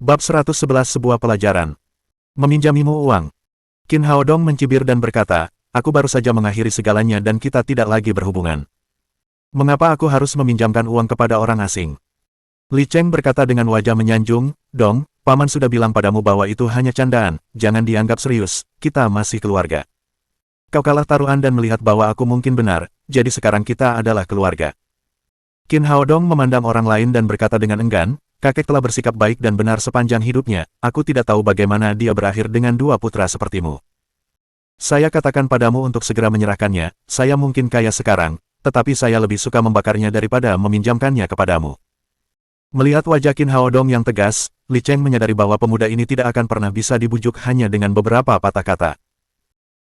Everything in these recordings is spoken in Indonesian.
Bab 111 Sebuah pelajaran. Meminjamimu uang. Qin Haodong mencibir dan berkata, aku baru saja mengakhiri segalanya dan kita tidak lagi berhubungan. Mengapa aku harus meminjamkan uang kepada orang asing? Li Cheng berkata dengan wajah menyanjung, Dong, paman sudah bilang padamu bahwa itu hanya candaan, jangan dianggap serius, kita masih keluarga. Kau kalah taruhan dan melihat bahwa aku mungkin benar, jadi sekarang kita adalah keluarga. Qin Haodong memandang orang lain dan berkata dengan enggan, kakek telah bersikap baik dan benar sepanjang hidupnya, aku tidak tahu bagaimana dia berakhir dengan dua putra sepertimu. Saya katakan padamu untuk segera menyerahkannya, saya mungkin kaya sekarang, tetapi saya lebih suka membakarnya daripada meminjamkannya kepadamu. Melihat wajah Qin Haodong yang tegas, Li Cheng menyadari bahwa pemuda ini tidak akan pernah bisa dibujuk hanya dengan beberapa patah kata.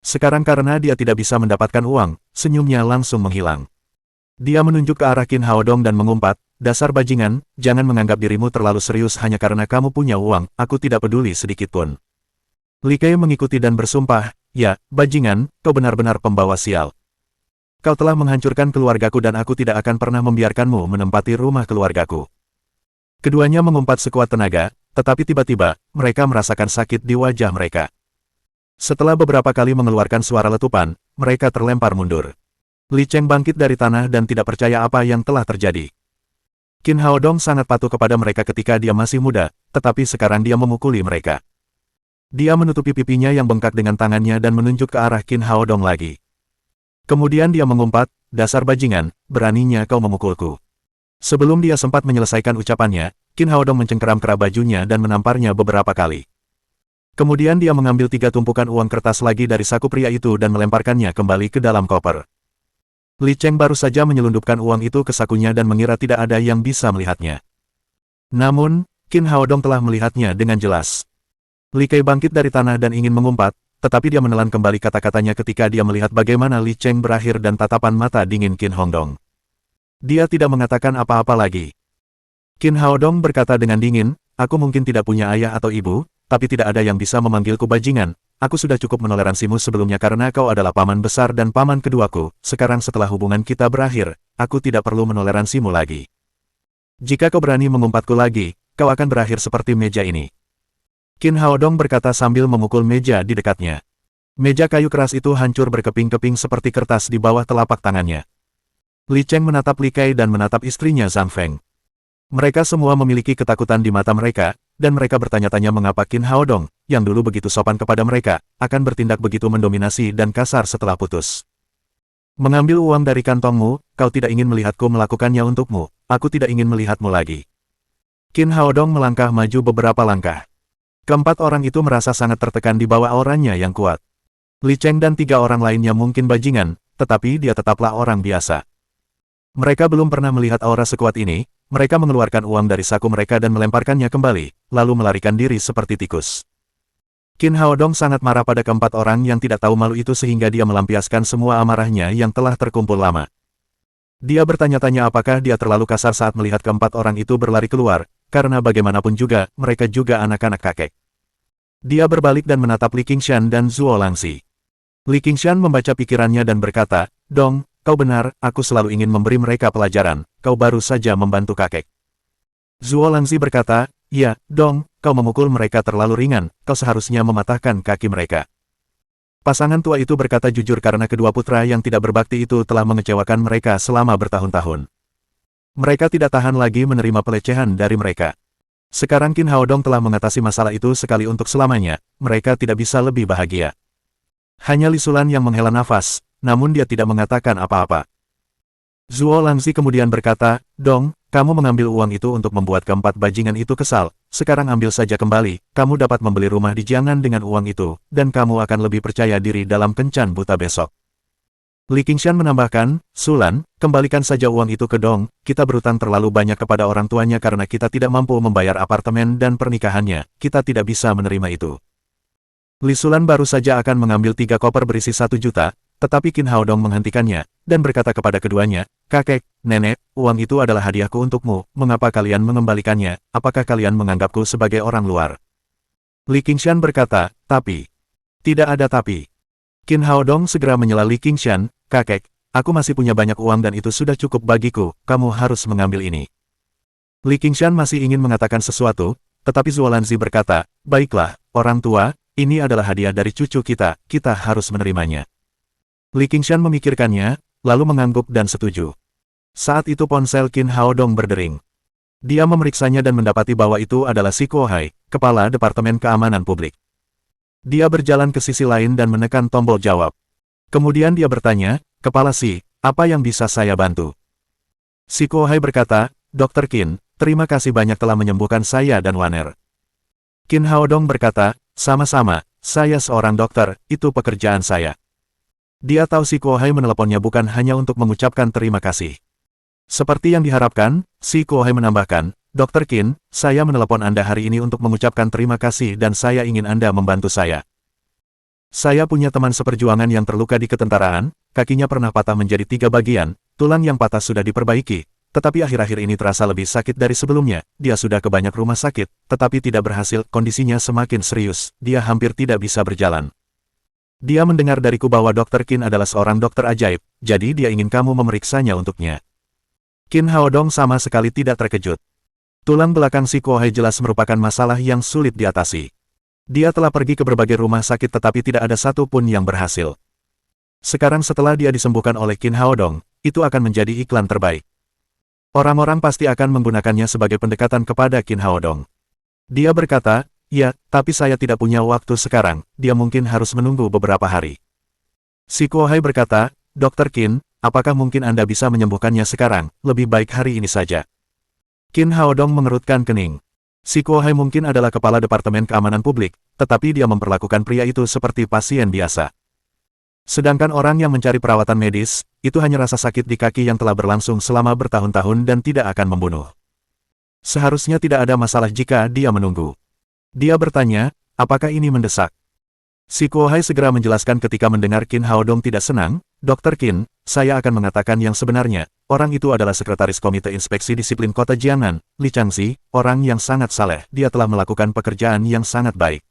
Sekarang karena dia tidak bisa mendapatkan uang, senyumnya langsung menghilang. Dia menunjuk ke arah Qin Haodong dan mengumpat, dasar bajingan, jangan menganggap dirimu terlalu serius hanya karena kamu punya uang, aku tidak peduli sedikitpun. Li Kei mengikuti dan bersumpah, ya, bajingan, kau benar-benar pembawa sial. Kau telah menghancurkan keluargaku dan aku tidak akan pernah membiarkanmu menempati rumah keluargaku. Keduanya mengumpat sekuat tenaga, tetapi tiba-tiba, mereka merasakan sakit di wajah mereka. Setelah beberapa kali mengeluarkan suara letupan, mereka terlempar mundur. Li Cheng bangkit dari tanah dan tidak percaya apa yang telah terjadi. Qin Haodong sangat patuh kepada mereka ketika dia masih muda, tetapi sekarang dia memukuli mereka. Dia menutupi pipinya yang bengkak dengan tangannya dan menunjuk ke arah Qin Haodong lagi. Kemudian dia mengumpat, dasar bajingan, beraninya kau memukulku. Sebelum dia sempat menyelesaikan ucapannya, Qin Haodong mencengkeram kerah bajunya dan menamparnya beberapa kali. Kemudian dia mengambil 3 tumpukan uang kertas lagi dari saku pria itu dan melemparkannya kembali ke dalam koper. Li Cheng baru saja menyelundupkan uang itu ke sakunya dan mengira tidak ada yang bisa melihatnya. Namun, Qin Haodong telah melihatnya dengan jelas. Li Kei bangkit dari tanah dan ingin mengumpat, tetapi dia menelan kembali kata-katanya ketika dia melihat bagaimana Li Cheng berakhir dan tatapan mata dingin Qin Haodong. Dia tidak mengatakan apa-apa lagi. Qin Haodong berkata dengan dingin, aku mungkin tidak punya ayah atau ibu, tapi tidak ada yang bisa memanggilku bajingan. Aku sudah cukup menoleransimu sebelumnya karena kau adalah paman besar dan paman keduaku, sekarang setelah hubungan kita berakhir, aku tidak perlu menoleransimu lagi. Jika kau berani mengumpatku lagi, kau akan berakhir seperti meja ini. Qin Haodong berkata sambil memukul meja di dekatnya. Meja kayu keras itu hancur berkeping-keping seperti kertas di bawah telapak tangannya. Li Cheng menatap Li Kei dan menatap istrinya Zhang Feng. Mereka semua memiliki ketakutan di mata mereka, dan mereka bertanya-tanya mengapa Qin Haodong, yang dulu begitu sopan kepada mereka, akan bertindak begitu mendominasi dan kasar setelah putus. Mengambil uang dari kantongmu, kau tidak ingin melihatku melakukannya untukmu, aku tidak ingin melihatmu lagi. Qin Haodong melangkah maju beberapa langkah. Keempat orang itu merasa sangat tertekan di bawah auranya yang kuat. Li Cheng dan 3 orang lainnya mungkin bajingan, tetapi dia tetaplah orang biasa. Mereka belum pernah melihat aura sekuat ini. Mereka mengeluarkan uang dari saku mereka dan melemparkannya kembali, lalu melarikan diri seperti tikus. Qin Haodong sangat marah pada keempat orang yang tidak tahu malu itu sehingga dia melampiaskan semua amarahnya yang telah terkumpul lama. Dia bertanya-tanya apakah dia terlalu kasar saat melihat keempat orang itu berlari keluar, karena bagaimanapun juga, mereka juga anak-anak kakek. Dia berbalik dan menatap Li Qingshan dan Zuo Langxi. Li Qingshan membaca pikirannya dan berkata, Dong, kau benar, aku selalu ingin memberi mereka pelajaran, kau baru saja membantu kakek. Zuo Langxi berkata, ya, Dong, kau memukul mereka terlalu ringan, kau seharusnya mematahkan kaki mereka. Pasangan tua itu berkata jujur karena kedua putra yang tidak berbakti itu telah mengecewakan mereka selama bertahun-tahun. Mereka tidak tahan lagi menerima pelecehan dari mereka. Sekarang Qin Haodong telah mengatasi masalah itu sekali untuk selamanya, mereka tidak bisa lebih bahagia. Hanya Li Sulan yang menghela nafas, namun dia tidak mengatakan apa-apa. Zuo Langxi kemudian berkata, Dong, kamu mengambil uang itu untuk membuat keempat bajingan itu kesal, sekarang ambil saja kembali, kamu dapat membeli rumah di Jiangnan dengan uang itu, dan kamu akan lebih percaya diri dalam kencan buta besok. Li Qingshan menambahkan, Sulan, kembalikan saja uang itu ke Dong, kita berutang terlalu banyak kepada orang tuanya karena kita tidak mampu membayar apartemen dan pernikahannya, kita tidak bisa menerima itu. Li Sulan baru saja akan mengambil 3 koper berisi 1 juta, tetapi Qin Haodong menghentikannya, dan berkata kepada keduanya, kakek, nenek, uang itu adalah hadiahku untukmu, mengapa kalian mengembalikannya, apakah kalian menganggapku sebagai orang luar? Li Qingshan berkata, tapi. Tidak ada tapi. Qin Haodong segera menyela Li Qingshan, kakek, aku masih punya banyak uang dan itu sudah cukup bagiku, kamu harus mengambil ini. Li Qingshan masih ingin mengatakan sesuatu, tetapi Zuolanzi berkata, baiklah, orang tua, ini adalah hadiah dari cucu kita, kita harus menerimanya. Li Qingshan memikirkannya, lalu mengangguk dan setuju. Saat itu ponsel Qin Haodong berdering. Dia memeriksanya dan mendapati bahwa itu adalah Si Kuohai, Kepala Departemen Keamanan Publik. Dia berjalan ke sisi lain dan menekan tombol jawab. Kemudian dia bertanya, Kepala Si, apa yang bisa saya bantu? Si Kuohai berkata, Dr. Qin, terima kasih banyak telah menyembuhkan saya dan Waner. Qin Haodong berkata, sama-sama, saya seorang dokter, itu pekerjaan saya. Dia tahu Si Kuohai meneleponnya bukan hanya untuk mengucapkan terima kasih. Seperti yang diharapkan, Si Kuohai menambahkan, Dr. Qin, saya menelepon Anda hari ini untuk mengucapkan terima kasih dan saya ingin Anda membantu saya. Saya punya teman seperjuangan yang terluka di ketentaraan, kakinya pernah patah menjadi 3 bagian, tulang yang patah sudah diperbaiki, tetapi akhir-akhir ini terasa lebih sakit dari sebelumnya, dia sudah ke banyak rumah sakit, tetapi tidak berhasil, kondisinya semakin serius, dia hampir tidak bisa berjalan. Dia mendengar dariku bahwa Dr. Qin adalah seorang dokter ajaib, jadi dia ingin kamu memeriksanya untuknya. Qin Haodong sama sekali tidak terkejut. Tulang belakang Si Kuohai jelas merupakan masalah yang sulit diatasi. Dia telah pergi ke berbagai rumah sakit tetapi tidak ada satu pun yang berhasil. Sekarang setelah dia disembuhkan oleh Qin Haodong, itu akan menjadi iklan terbaik. Orang-orang pasti akan menggunakannya sebagai pendekatan kepada Qin Haodong. Dia berkata, ya, tapi saya tidak punya waktu sekarang, dia mungkin harus menunggu beberapa hari. Si Kuohai berkata, Dr. Qin, apakah mungkin Anda bisa menyembuhkannya sekarang, lebih baik hari ini saja. Qin Haodong mengerutkan kening. Si Kuohai mungkin adalah kepala Departemen Keamanan Publik, tetapi dia memperlakukan pria itu seperti pasien biasa. Sedangkan orang yang mencari perawatan medis, itu hanya rasa sakit di kaki yang telah berlangsung selama bertahun-tahun dan tidak akan membunuh. Seharusnya tidak ada masalah jika dia menunggu. Dia bertanya, apakah ini mendesak? Si Kuohai segera menjelaskan ketika mendengar Qin Haodong tidak senang, Dr. Qin, saya akan mengatakan yang sebenarnya, orang itu adalah sekretaris Komite Inspeksi Disiplin Kota Jiangnan, Li Changxi, orang yang sangat saleh, dia telah melakukan pekerjaan yang sangat baik.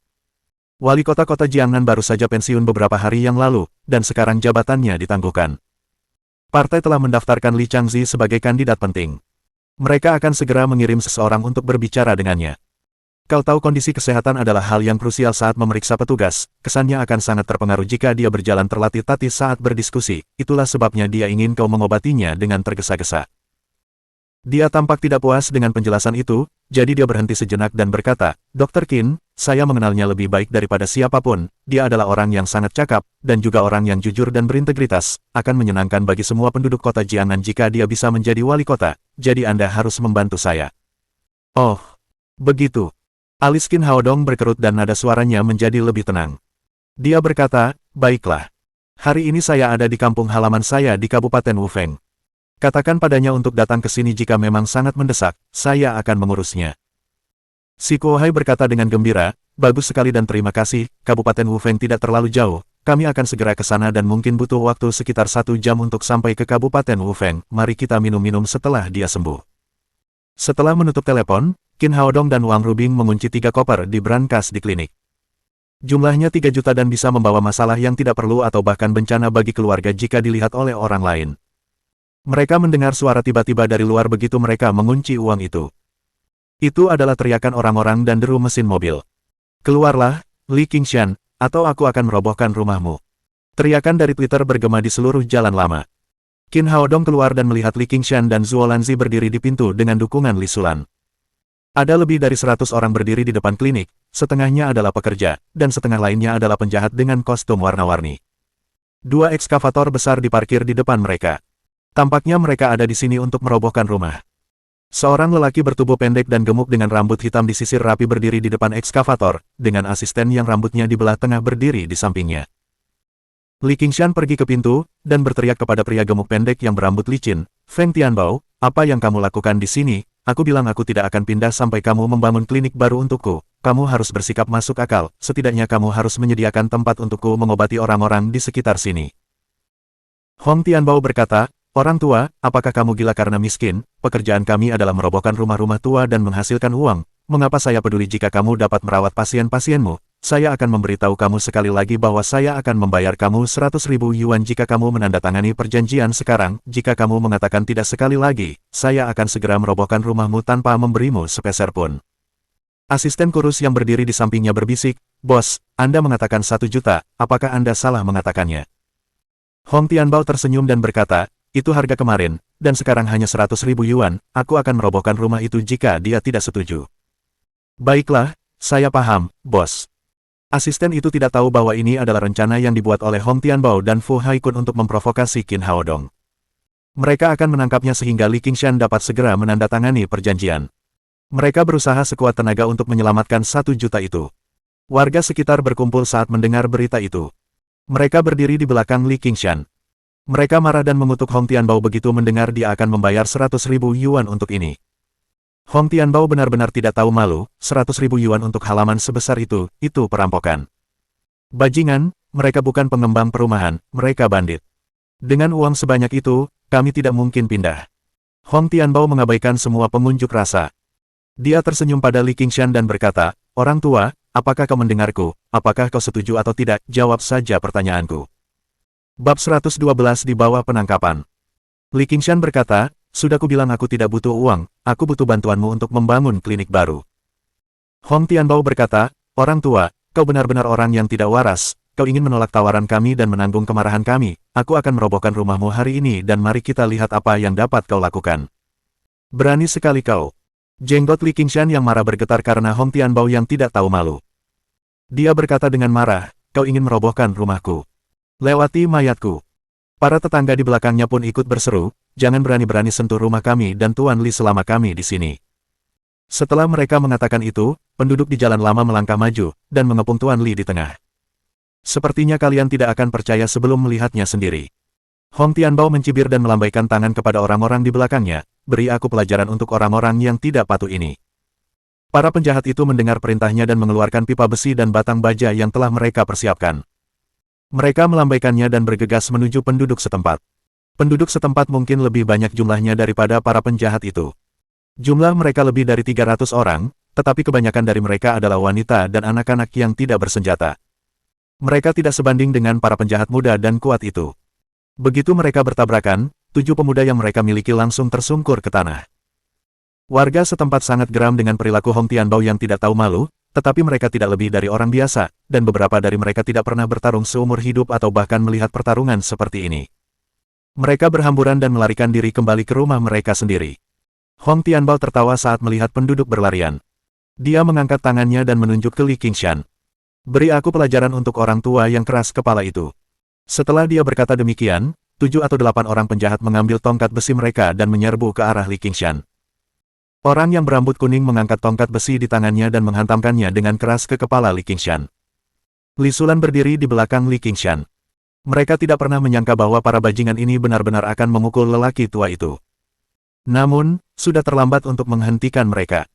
Wali kota Kota Jiangnan baru saja pensiun beberapa hari yang lalu, dan sekarang jabatannya ditangguhkan. Partai telah mendaftarkan Li Changxi sebagai kandidat penting. Mereka akan segera mengirim seseorang untuk berbicara dengannya. Kau tahu kondisi kesehatan adalah hal yang krusial saat memeriksa petugas, kesannya akan sangat terpengaruh jika dia berjalan terlatih-tatih saat berdiskusi, itulah sebabnya dia ingin kau mengobatinya dengan tergesa-gesa. Dia tampak tidak puas dengan penjelasan itu, jadi dia berhenti sejenak dan berkata, Dr. Qin, saya mengenalnya lebih baik daripada siapapun, dia adalah orang yang sangat cakap, dan juga orang yang jujur dan berintegritas, akan menyenangkan bagi semua penduduk kota Jiangnan jika dia bisa menjadi wali kota, jadi Anda harus membantu saya. Oh, begitu. Alis Qin Haodong berkerut dan nada suaranya menjadi lebih tenang. Dia berkata, baiklah. Hari ini saya ada di kampung halaman saya di Kabupaten Wufeng. Katakan padanya untuk datang ke sini jika memang sangat mendesak, saya akan mengurusnya. Si Kuohai berkata dengan gembira, bagus sekali dan terima kasih, Kabupaten Wufeng tidak terlalu jauh, kami akan segera ke sana dan mungkin butuh waktu sekitar 1 jam untuk sampai ke Kabupaten Wufeng, mari kita minum-minum setelah dia sembuh. Setelah menutup telepon, Qin Haodong dan Wang Rubing mengunci 3 koper di brankas di klinik. Jumlahnya 3 juta dan bisa membawa masalah yang tidak perlu atau bahkan bencana bagi keluarga jika dilihat oleh orang lain. Mereka mendengar suara tiba-tiba dari luar begitu mereka mengunci uang itu. Itu adalah teriakan orang-orang dan deru mesin mobil. Keluarlah, Li Qingshan, atau aku akan merobohkan rumahmu. Teriakan dari Twitter bergema di seluruh jalan lama. Qin Haodong keluar dan melihat Li Qingshan dan Zuolanzi berdiri di pintu dengan dukungan Li Sulan. Ada lebih dari 100 orang berdiri di depan klinik, setengahnya adalah pekerja, dan setengah lainnya adalah penjahat dengan kostum warna-warni. 2 ekskavator besar diparkir di depan mereka. Tampaknya mereka ada di sini untuk merobohkan rumah. Seorang lelaki bertubuh pendek dan gemuk dengan rambut hitam disisir rapi berdiri di depan ekskavator, dengan asisten yang rambutnya di belah tengah berdiri di sampingnya. Li Qingshan pergi ke pintu, dan berteriak kepada pria gemuk pendek yang berambut licin, Feng Tianbao, apa yang kamu lakukan di sini? Aku bilang aku tidak akan pindah sampai kamu membangun klinik baru untukku. Kamu harus bersikap masuk akal, setidaknya kamu harus menyediakan tempat untukku mengobati orang-orang di sekitar sini. Hong Tianbao berkata, orang tua, apakah kamu gila karena miskin? Pekerjaan kami adalah merobohkan rumah-rumah tua dan menghasilkan uang. Mengapa saya peduli jika kamu dapat merawat pasien-pasienmu? Saya akan memberitahu kamu sekali lagi bahwa saya akan membayar kamu 100.000 yuan jika kamu menandatangani perjanjian sekarang. Jika kamu mengatakan tidak sekali lagi, saya akan segera merobohkan rumahmu tanpa memberimu sepeser pun. Asisten kurus yang berdiri di sampingnya berbisik, "Bos, Anda mengatakan 1 juta, apakah Anda salah mengatakannya?" Hong Tianbao tersenyum dan berkata, "Itu harga kemarin, dan sekarang hanya 100.000 yuan, aku akan merobohkan rumah itu jika dia tidak setuju." "Baiklah, saya paham, bos." Asisten itu tidak tahu bahwa ini adalah rencana yang dibuat oleh Hong Tianbao dan Fu Haikun untuk memprovokasi Qin Haodong. Mereka akan menangkapnya sehingga Li Qingshan dapat segera menandatangani perjanjian. Mereka berusaha sekuat tenaga untuk menyelamatkan 1 juta itu. Warga sekitar berkumpul saat mendengar berita itu. Mereka berdiri di belakang Li Qingshan. Mereka marah dan mengutuk Hong Tianbao begitu mendengar dia akan membayar 100.000 yuan untuk ini. Hong Tianbao benar-benar tidak tahu malu, 100.000 yuan untuk halaman sebesar itu perampokan. Bajingan, mereka bukan pengembang perumahan, mereka bandit. Dengan uang sebanyak itu, kami tidak mungkin pindah. Hong Tianbao mengabaikan semua pengunjuk rasa. Dia tersenyum pada Li Qingshan dan berkata, "Orang tua, apakah kau mendengarku? Apakah kau setuju atau tidak? Jawab saja pertanyaanku." Bab 112 di bawah penangkapan. Li Qingshan berkata, "Sudah kubilang aku tidak butuh uang, aku butuh bantuanmu untuk membangun klinik baru." Hong Tianbao berkata, "Orang tua, kau benar-benar orang yang tidak waras, kau ingin menolak tawaran kami dan menanggung kemarahan kami, aku akan merobohkan rumahmu hari ini dan mari kita lihat apa yang dapat kau lakukan." "Berani sekali kau." Jenggot Li Qingshan yang marah bergetar karena Hong Tianbao yang tidak tahu malu. Dia berkata dengan marah, "Kau ingin merobohkan rumahku. Lewati mayatku." Para tetangga di belakangnya pun ikut berseru, "Jangan berani-berani sentuh rumah kami dan Tuan Li selama kami di sini." Setelah mereka mengatakan itu, penduduk di jalan lama melangkah maju, dan mengepung Tuan Li di tengah. "Sepertinya kalian tidak akan percaya sebelum melihatnya sendiri." Hong Tianbao mencibir dan melambaikan tangan kepada orang-orang di belakangnya, "Beri aku pelajaran untuk orang-orang yang tidak patuh ini." Para penjahat itu mendengar perintahnya dan mengeluarkan pipa besi dan batang baja yang telah mereka persiapkan. Mereka melambaikannya dan bergegas menuju penduduk setempat. Penduduk setempat mungkin lebih banyak jumlahnya daripada para penjahat itu. Jumlah mereka lebih dari 300 orang, tetapi kebanyakan dari mereka adalah wanita dan anak-anak yang tidak bersenjata. Mereka tidak sebanding dengan para penjahat muda dan kuat itu. Begitu mereka bertabrakan, 7 pemuda yang mereka miliki langsung tersungkur ke tanah. Warga setempat sangat geram dengan perilaku Hong Tianbao yang tidak tahu malu, tetapi mereka tidak lebih dari orang biasa, dan beberapa dari mereka tidak pernah bertarung seumur hidup atau bahkan melihat pertarungan seperti ini. Mereka berhamburan dan melarikan diri kembali ke rumah mereka sendiri. Hong Tianbao tertawa saat melihat penduduk berlarian. Dia mengangkat tangannya dan menunjuk ke Li Qingshan. "Beri aku pelajaran untuk orang tua yang keras kepala itu." Setelah dia berkata demikian, 7 atau 8 orang penjahat mengambil tongkat besi mereka dan menyerbu ke arah Li Qingshan. Orang yang berambut kuning mengangkat tongkat besi di tangannya dan menghantamkannya dengan keras ke kepala Li Qingshan. Li Sulan berdiri di belakang Li Qingshan. Mereka tidak pernah menyangka bahwa para bajingan ini benar-benar akan memukul lelaki tua itu. Namun, sudah terlambat untuk menghentikan mereka.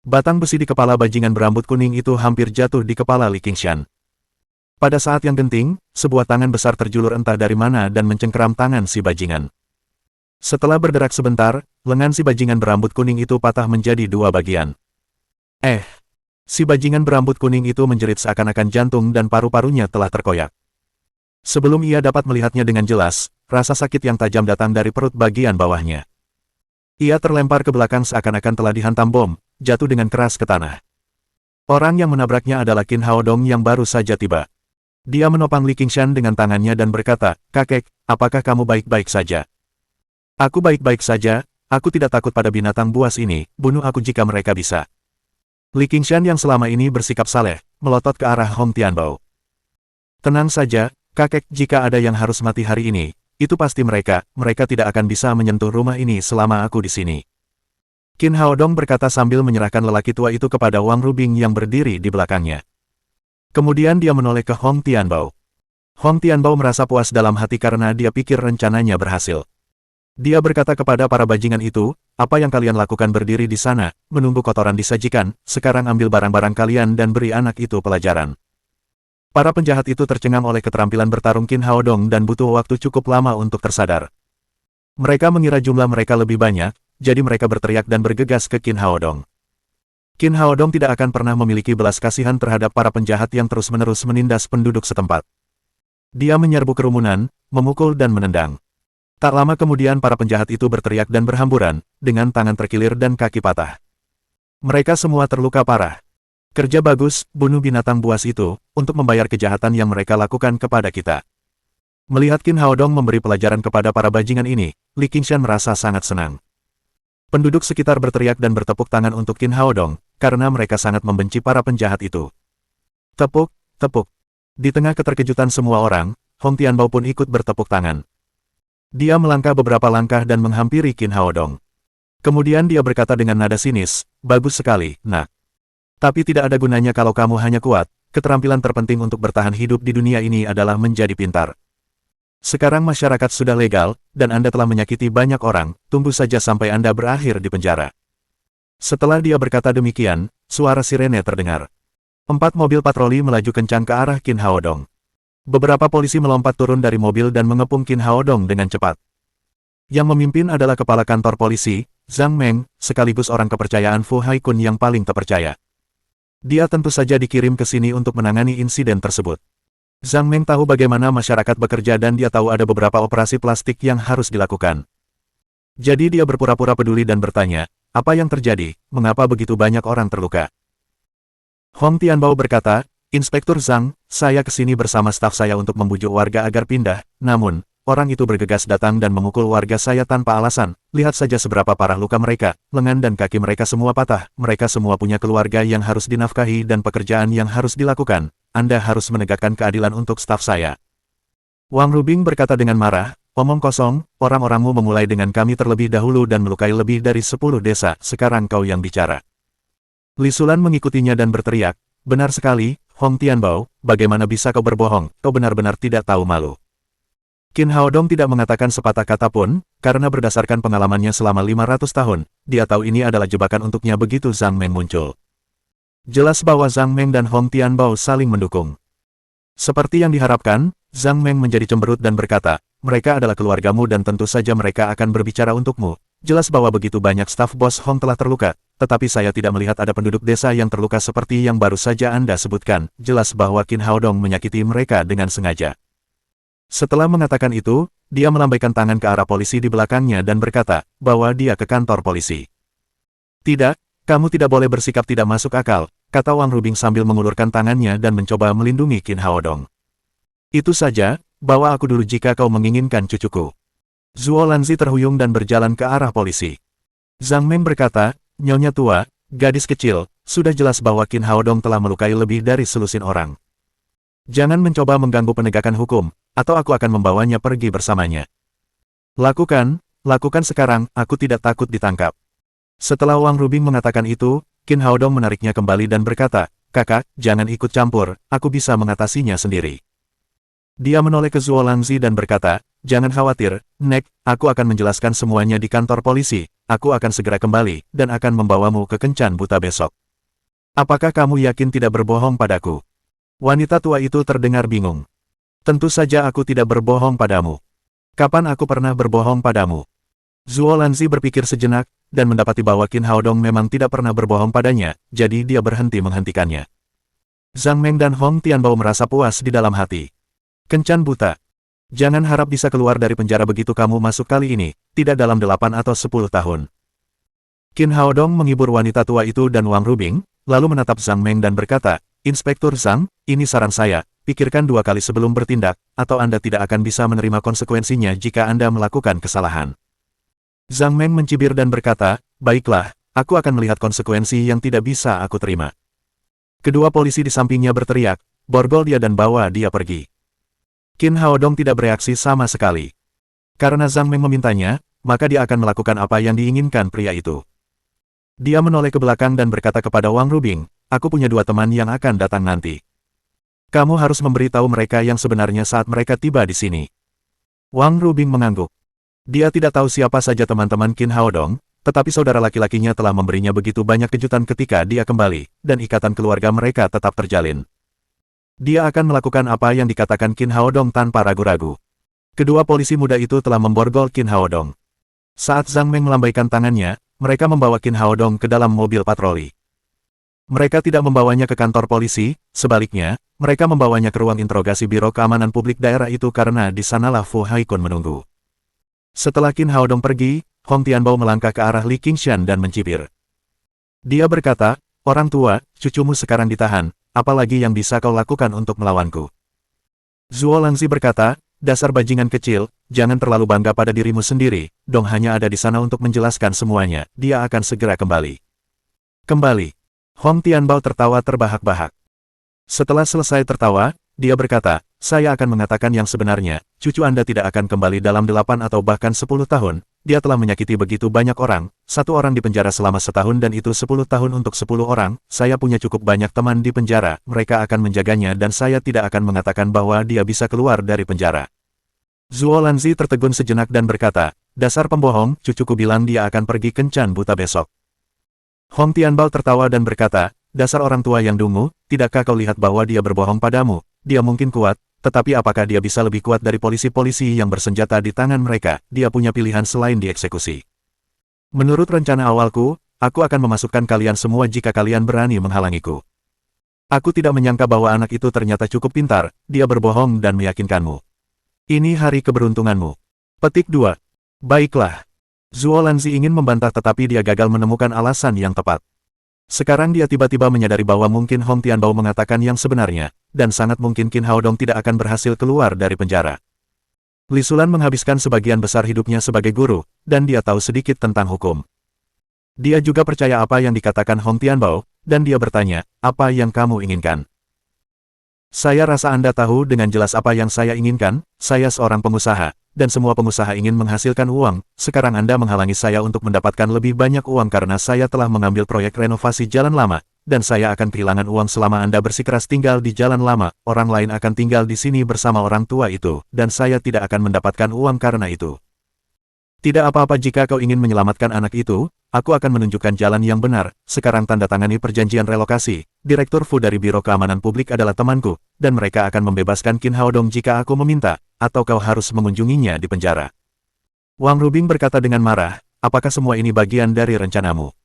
Batang besi di kepala bajingan berambut kuning itu hampir jatuh di kepala Li Qingshan. Pada saat yang genting, sebuah tangan besar terjulur entah dari mana dan mencengkeram tangan si bajingan. Setelah bergerak sebentar, lengan si bajingan berambut kuning itu patah menjadi 2 bagian. Si bajingan berambut kuning itu menjerit seakan-akan jantung dan paru-parunya telah terkoyak. Sebelum ia dapat melihatnya dengan jelas, rasa sakit yang tajam datang dari perut bagian bawahnya. Ia terlempar ke belakang seakan-akan telah dihantam bom, jatuh dengan keras ke tanah. Orang yang menabraknya adalah Qin Haodong yang baru saja tiba. Dia menopang Li Qingshan dengan tangannya dan berkata, "Kakek, apakah kamu baik-baik saja?" "Aku baik-baik saja, aku tidak takut pada binatang buas ini, bunuh aku jika mereka bisa." Li Qingshan yang selama ini bersikap saleh, melotot ke arah Hong Tianbao. "Tenang saja, kakek, jika ada yang harus mati hari ini, itu pasti mereka tidak akan bisa menyentuh rumah ini selama aku di sini." Qin Haodong berkata sambil menyerahkan lelaki tua itu kepada Wang Rubing yang berdiri di belakangnya. Kemudian dia menoleh ke Hong Tianbao. Hong Tianbao merasa puas dalam hati karena dia pikir rencananya berhasil. Dia berkata kepada para bajingan itu, "Apa yang kalian lakukan berdiri di sana, menunggu kotoran disajikan, sekarang ambil barang-barang kalian dan beri anak itu pelajaran." Para penjahat itu tercengang oleh keterampilan bertarung Qin Haodong dan butuh waktu cukup lama untuk tersadar. Mereka mengira jumlah mereka lebih banyak, jadi mereka berteriak dan bergegas ke Qin Haodong. Qin Haodong tidak akan pernah memiliki belas kasihan terhadap para penjahat yang terus-menerus menindas penduduk setempat. Dia menyerbu kerumunan, memukul dan menendang. Tak lama kemudian para penjahat itu berteriak dan berhamburan, dengan tangan terkilir dan kaki patah. Mereka semua terluka parah. Kerja bagus, bunuh binatang buas itu, untuk membayar kejahatan yang mereka lakukan kepada kita. Melihat Qin Haodong memberi pelajaran kepada para bajingan ini, Li Qingshan merasa sangat senang. Penduduk sekitar berteriak dan bertepuk tangan untuk Qin Haodong, karena mereka sangat membenci para penjahat itu. Tepuk, tepuk. Di tengah keterkejutan semua orang, Hong Tianbao pun ikut bertepuk tangan. Dia melangkah beberapa langkah dan menghampiri Qin Haodong. Kemudian dia berkata dengan nada sinis, "Bagus sekali, nak. Tapi tidak ada gunanya kalau kamu hanya kuat, keterampilan terpenting untuk bertahan hidup di dunia ini adalah menjadi pintar. Sekarang masyarakat sudah legal, dan Anda telah menyakiti banyak orang, tunggu saja sampai Anda berakhir di penjara." Setelah dia berkata demikian, suara sirene terdengar. 4 mobil patroli melaju kencang ke arah Qin Haodong. Beberapa polisi melompat turun dari mobil dan mengepung Qin Haodong dengan cepat. Yang memimpin adalah kepala kantor polisi, Zhang Meng, sekaligus orang kepercayaan Fu Haikun yang paling terpercaya. Dia tentu saja dikirim ke sini untuk menangani insiden tersebut. Zhang Meng tahu bagaimana masyarakat bekerja dan dia tahu ada beberapa operasi plastik yang harus dilakukan. Jadi dia berpura-pura peduli dan bertanya, "Apa yang terjadi? Mengapa begitu banyak orang terluka?" Hong Tianbao berkata, "Inspektur Zhang, saya ke sini bersama staf saya untuk membujuk warga agar pindah, namun, orang itu bergegas datang dan memukul warga saya tanpa alasan. Lihat saja seberapa parah luka mereka, lengan dan kaki mereka semua patah, mereka semua punya keluarga yang harus dinafkahi dan pekerjaan yang harus dilakukan. Anda harus menegakkan keadilan untuk staf saya." Wang Rubing berkata dengan marah, "Omong kosong, orang-orangmu memulai dengan kami terlebih dahulu dan melukai lebih dari 10 desa, sekarang kau yang bicara." Li Sulan mengikutinya dan berteriak, "Benar sekali, Hong Tianbao, bagaimana bisa kau berbohong, kau benar-benar tidak tahu malu." Qin Haodong tidak mengatakan sepatah kata pun, karena berdasarkan pengalamannya selama 500 tahun, dia tahu ini adalah jebakan untuknya begitu Zhang Meng muncul. Jelas bahwa Zhang Meng dan Hong Tianbao saling mendukung. Seperti yang diharapkan, Zhang Meng menjadi cemberut dan berkata, "Mereka adalah keluargamu dan tentu saja mereka akan berbicara untukmu. Jelas bahwa begitu banyak staf bos Hong telah terluka, tetapi saya tidak melihat ada penduduk desa yang terluka seperti yang baru saja Anda sebutkan. Jelas bahwa Qin Haodong menyakiti mereka dengan sengaja." Setelah mengatakan itu, dia melambaikan tangan ke arah polisi di belakangnya dan berkata, bahwa dia ke kantor polisi. "Tidak, kamu tidak boleh bersikap tidak masuk akal," kata Wang Rubing sambil mengulurkan tangannya dan mencoba melindungi Qin Haodong. "Itu saja, bawa aku dulu jika kau menginginkan cucuku." Zuo Lanzi terhuyung dan berjalan ke arah polisi. Zhang Meng berkata, "Nyonya tua, gadis kecil, sudah jelas bahwa Qin Haodong telah melukai lebih dari selusin orang. Jangan mencoba mengganggu penegakan hukum, atau aku akan membawanya pergi bersamanya. Lakukan sekarang, aku tidak takut ditangkap." Setelah Wang Rubing mengatakan itu, Qin Haodong menariknya kembali dan berkata, "Kakak, jangan ikut campur, aku bisa mengatasinya sendiri." Dia menoleh ke Zuo Lanzi dan berkata, "Jangan khawatir, Nek, aku akan menjelaskan semuanya di kantor polisi, aku akan segera kembali, dan akan membawamu ke Kencan Buta besok." "Apakah kamu yakin tidak berbohong padaku?" Wanita tua itu terdengar bingung. "Tentu saja aku tidak berbohong padamu. Kapan aku pernah berbohong padamu?" Zuo Lanzi berpikir sejenak, dan mendapati bahwa Qin Haodong memang tidak pernah berbohong padanya, jadi dia berhenti menghentikannya. Zhang Meng dan Hong Tianbao merasa puas di dalam hati. "Kencan Buta. Jangan harap bisa keluar dari penjara begitu kamu masuk kali ini, tidak dalam 8 atau 10 tahun. Qin Haodong menghibur wanita tua itu dan Wang Rubing, lalu menatap Zhang Meng dan berkata, "Inspektur Zhang, ini saran saya, pikirkan 2 kali sebelum bertindak, atau Anda tidak akan bisa menerima konsekuensinya jika Anda melakukan kesalahan." Zhang Meng mencibir dan berkata, "Baiklah, aku akan melihat konsekuensi yang tidak bisa aku terima." Kedua polisi di sampingnya berteriak, "Borgol dia dan bawa dia pergi." Qin Haodong tidak bereaksi sama sekali. Karena Zhang Meng memintanya, maka dia akan melakukan apa yang diinginkan pria itu. Dia menoleh ke belakang dan berkata kepada Wang Rubing, "Aku punya 2 teman yang akan datang nanti. Kamu harus memberitahu mereka yang sebenarnya saat mereka tiba di sini." Wang Rubing mengangguk. Dia tidak tahu siapa saja teman-teman Qin Haodong, tetapi saudara laki-lakinya telah memberinya begitu banyak kejutan ketika dia kembali, dan ikatan keluarga mereka tetap terjalin. Dia akan melakukan apa yang dikatakan Qin Haodong tanpa ragu-ragu. Kedua polisi muda itu telah memborgol Qin Haodong. Saat Zhang Meng melambaikan tangannya, mereka membawa Qin Haodong ke dalam mobil patroli. Mereka tidak membawanya ke kantor polisi, sebaliknya, mereka membawanya ke ruang interogasi Biro Keamanan Publik daerah itu karena di sanalah Fu Haikun menunggu. Setelah Qin Haodong pergi, Hong Tianbao melangkah ke arah Li Qingshan dan mencibir. Dia berkata, Orang tua, cucumu sekarang ditahan, apalagi yang bisa kau lakukan untuk melawanku? Zuo Langzi berkata, dasar bajingan kecil, jangan terlalu bangga pada dirimu sendiri, Dong hanya ada di sana untuk menjelaskan semuanya, dia akan segera kembali. Kembali. Hong Tianbao tertawa terbahak-bahak. Setelah selesai tertawa, dia berkata, saya akan mengatakan yang sebenarnya, cucu Anda tidak akan kembali dalam 8 atau bahkan 10 tahun, dia telah menyakiti begitu banyak orang, 1 orang di penjara selama setahun dan itu 10 tahun untuk 10 orang, saya punya cukup banyak teman di penjara, mereka akan menjaganya dan saya tidak akan mengatakan bahwa dia bisa keluar dari penjara. Zuo Lanzi tertegun sejenak dan berkata, dasar pembohong, cucuku bilang dia akan pergi kencan buta besok. Hong Tianbao tertawa dan berkata, dasar orang tua yang dungu, tidakkah kau lihat bahwa dia berbohong padamu? Dia mungkin kuat, tetapi apakah dia bisa lebih kuat dari polisi-polisi yang bersenjata di tangan mereka? Dia punya pilihan selain dieksekusi. Menurut rencana awalku, aku akan memasukkan kalian semua jika kalian berani menghalangiku. Aku tidak menyangka bahwa anak itu ternyata cukup pintar, dia berbohong dan meyakinkanmu. Ini hari keberuntunganmu. Petik 2. Baiklah. Zuo Lanzi ingin membantah tetapi dia gagal menemukan alasan yang tepat. Sekarang dia tiba-tiba menyadari bahwa mungkin Hong Tianbao mengatakan yang sebenarnya, dan sangat mungkin Qin Hao Dong tidak akan berhasil keluar dari penjara. Li Sulan menghabiskan sebagian besar hidupnya sebagai guru, dan dia tahu sedikit tentang hukum. Dia juga percaya apa yang dikatakan Hong Tianbao, dan dia bertanya, apa yang kamu inginkan? Saya rasa Anda tahu dengan jelas apa yang saya inginkan, saya seorang pengusaha, dan semua pengusaha ingin menghasilkan uang, sekarang Anda menghalangi saya untuk mendapatkan lebih banyak uang karena saya telah mengambil proyek renovasi jalan lama, dan saya akan kehilangan uang selama Anda bersikeras tinggal di jalan lama, orang lain akan tinggal di sini bersama orang tua itu, dan saya tidak akan mendapatkan uang karena itu. Tidak apa-apa jika kau ingin menyelamatkan anak itu, aku akan menunjukkan jalan yang benar, sekarang tanda tangani perjanjian relokasi, Direktur Fu dari Biro Keamanan Publik adalah temanku, dan mereka akan membebaskan Qin Hao Dong jika aku meminta, atau kau harus mengunjunginya di penjara. Wang Rubing berkata dengan marah, apakah semua ini bagian dari rencanamu?